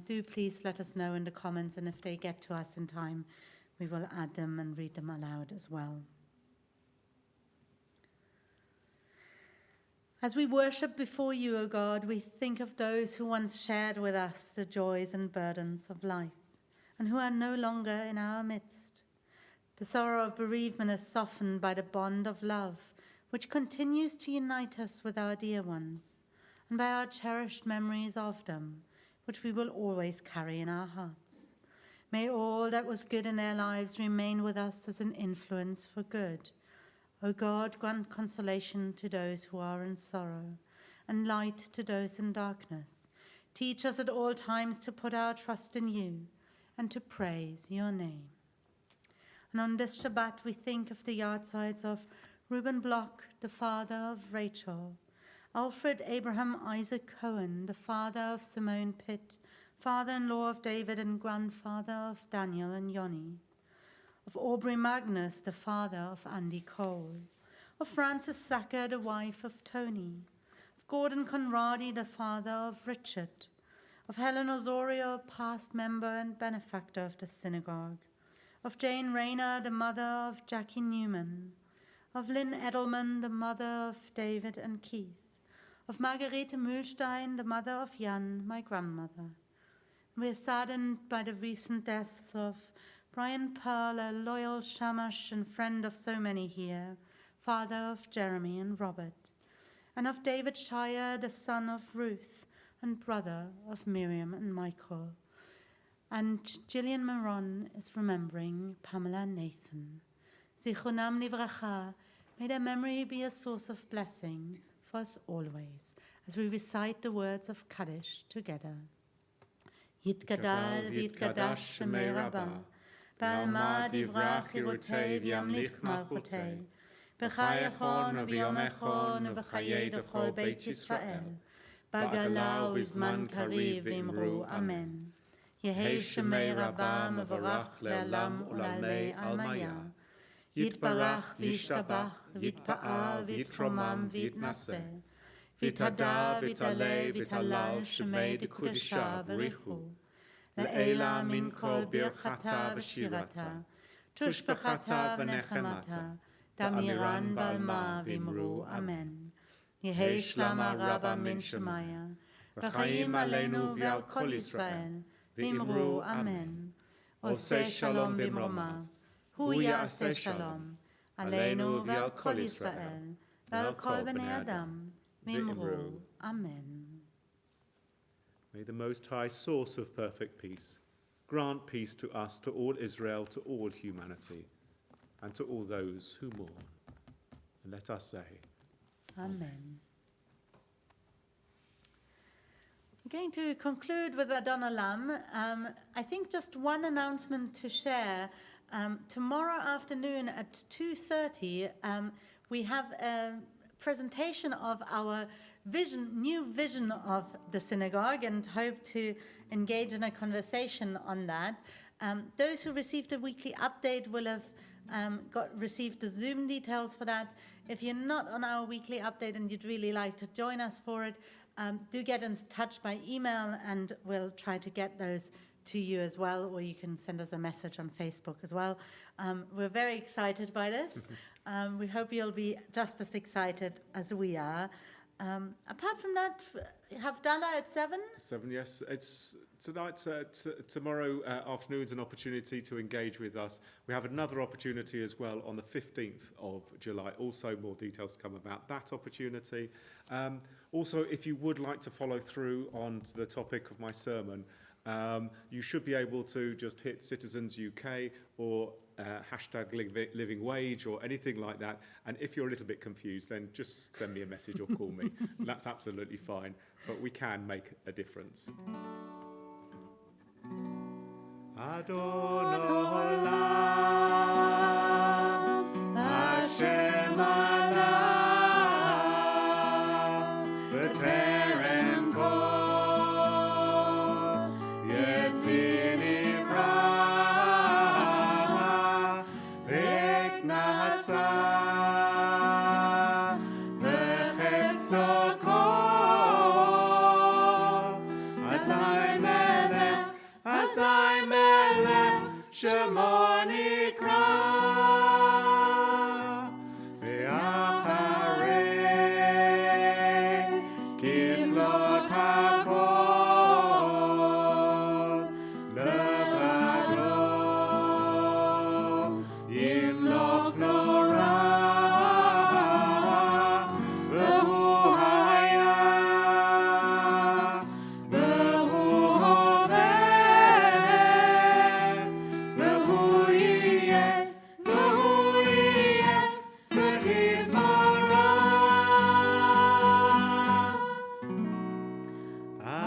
[SPEAKER 3] do please let us know in the comments, and if they get to us in time, we will add them and read them aloud as well. As we worship before you, O God, we think of those who once shared with us the joys and burdens of life, and who are no longer in our midst. The sorrow of bereavement is softened by the bond of love, which continues to unite us with our dear ones, and by our cherished memories of them, which we will always carry in our hearts. May all that was good in their lives remain with us as an influence for good. O God, grant consolation to those who are in sorrow, and light to those in darkness. Teach us at all times to put our trust in you, and to praise your name. And on this Shabbat, we think of the yahrzeits of Reuben Bloch, the father of Rachel; Alfred Abraham Isaac Cohen, the father of Simone Pitt, father-in-law of David and grandfather of Daniel and Yoni; of Aubrey Magnus, the father of Andy Cole; of Frances Sacker, the wife of Tony; of Gordon Conradi, the father of Richard; of Helen Osorio, past member and benefactor of the synagogue; of Jane Rayner, the mother of Jackie Newman; of Lynn Edelman, the mother of David and Keith; of Margarete Mühlstein, the mother of Jan, my grandmother. We are saddened by the recent deaths of Brian Pearl, a loyal shamash and friend of so many here, father of Jeremy and Robert, and of David Shire, the son of Ruth and brother of Miriam and Michael. And Gillian Maron is remembering Pamela Nathan. Zichronam livracha, may their memory be a source of blessing for us always, as we recite the words of Kiddush together. Yitgadal v'yitgadash shemei Rabbah, B'alma divrach hirotei v'yamlich malchotei, B'chayachon v'yomechon v'chayei d'chol Beit Yisrael, B'gala u'bizman kariv v'imru Amen. Yehei shemei Rabbah mevorach le'alam u'lalmei almaya, Yitbarach v'yishtabach v'yitpa'al v'yitromam v'yitnaseh, V'yithada v'yitale v'yitalal shemei d'kudesha v'richu, Le'ela min kol birchata v'shirata, Tushbechata v'nechemata, Damiran b'alma v'imru Amen. Yehei shlama rabba min shemaya, V'chaim aleinu v'al kol Yisrael, v'imru Amen. Oseh shalom b'mromav, Hu ya'aseh shalom, aleinu v'al kol Yisrael, v'al kol b'nei Adam, v'imru Amen.
[SPEAKER 2] May the Most High, source of perfect peace, grant peace to us, to all Israel, to all humanity, and to all those who mourn. And let us say,
[SPEAKER 3] Amen. We're going to conclude with Adon Olam. I think just one announcement to share. Tomorrow afternoon at 2:30, we have a presentation of our new vision of the synagogue, and hope to engage in a conversation on that. Those who received a weekly update will have received the Zoom details for that. If you're not on our weekly update and you'd really like to join us for it, do get in touch by email and we'll try to get those to you as well, or you can send us a message on Facebook as well. We're very excited by this. We hope you'll be just as excited as we are. Apart from that, Havdalah at 7?
[SPEAKER 2] 7, yes. It's tonight, tomorrow afternoon is an opportunity to engage with us. We have another opportunity as well on the 15th of July. Also, more details to come about that opportunity. Also, if you would like to follow through on the topic of my sermon, you should be able to just hit Citizens UK or hashtag living wage or anything like that. And if you're a little bit confused, then just send me a message or call me. That's absolutely fine. But we can make a difference. Adon Olam, Hashem Allam, B'terem kol Yetzir Nivra, V'ek Nasa, V'chetzo kol, Azai Melech, Shemo Nikra, Ve'acharei Kidlot HaKol, Levado Yimloch Nora, V'hu Haya, V'hu Hoveh, V'hu Yiyeh, V'tifara.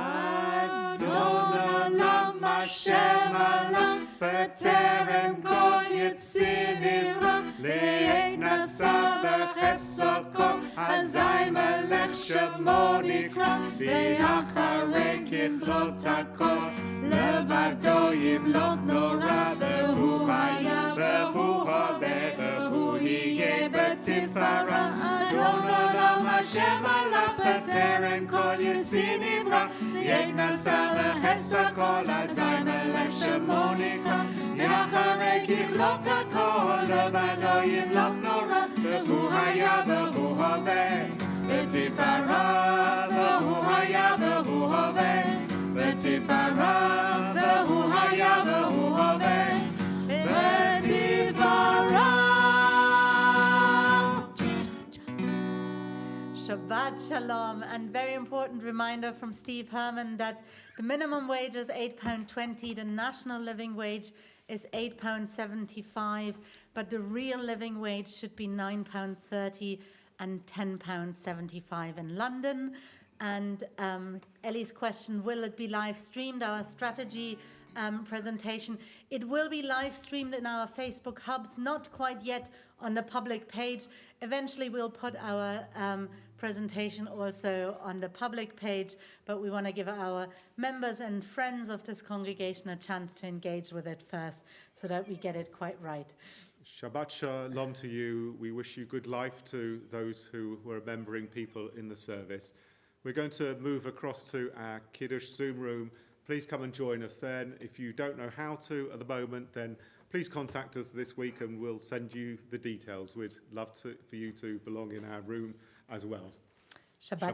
[SPEAKER 2] Adon Olam, Hashem Allam, B'terem kol Yetzir Nivra, Le'ek Nasa B'chefso kol, Azai Melech Shemo Nikra, Ve'acharei Kichlot HaKol, Levado Yimloch Nora, V'hu Haya, V'hu Hoveh, V'hu Yiyeh, B'tifara. Adon Olam, Hashem Allam, B'terem kol Yetzir Nivra, Le'ek Nasa B'chefso kol, Azai Melech Shemo Nikra, Ve'acharei Kichlot HaKol, Levado Yimloch Nora, V'hu Haya, V'hu Hoveh, B'tifara. V'hu Haya, V'hu Hoveh, B'tifara. V'hu Haya, V'hu Hoveh, B'tifara.
[SPEAKER 3] Shabbat Shalom, and very important reminder from Steve Herman that the minimum wage is £8.20, the national living wage is £8.75, but the real living wage should be £9.30 and £10.75 in London. And Ellie's question, will it be live streamed, our strategy presentation? It will be live streamed in our Facebook hubs, not quite yet on the public page. Eventually we'll put our presentation also on the public page, but we want to give our members and friends of this congregation a chance to engage with it first so that we get it quite right.
[SPEAKER 2] Shabbat Shalom to you. We wish you good life to those who were remembering people in the service. We're going to move across to our Kiddush Zoom room. Please come and join us then. If you don't know how to at the moment, then please contact us this week and we'll send you the details. We'd love for you to belong in our room as well.
[SPEAKER 3] Shabbat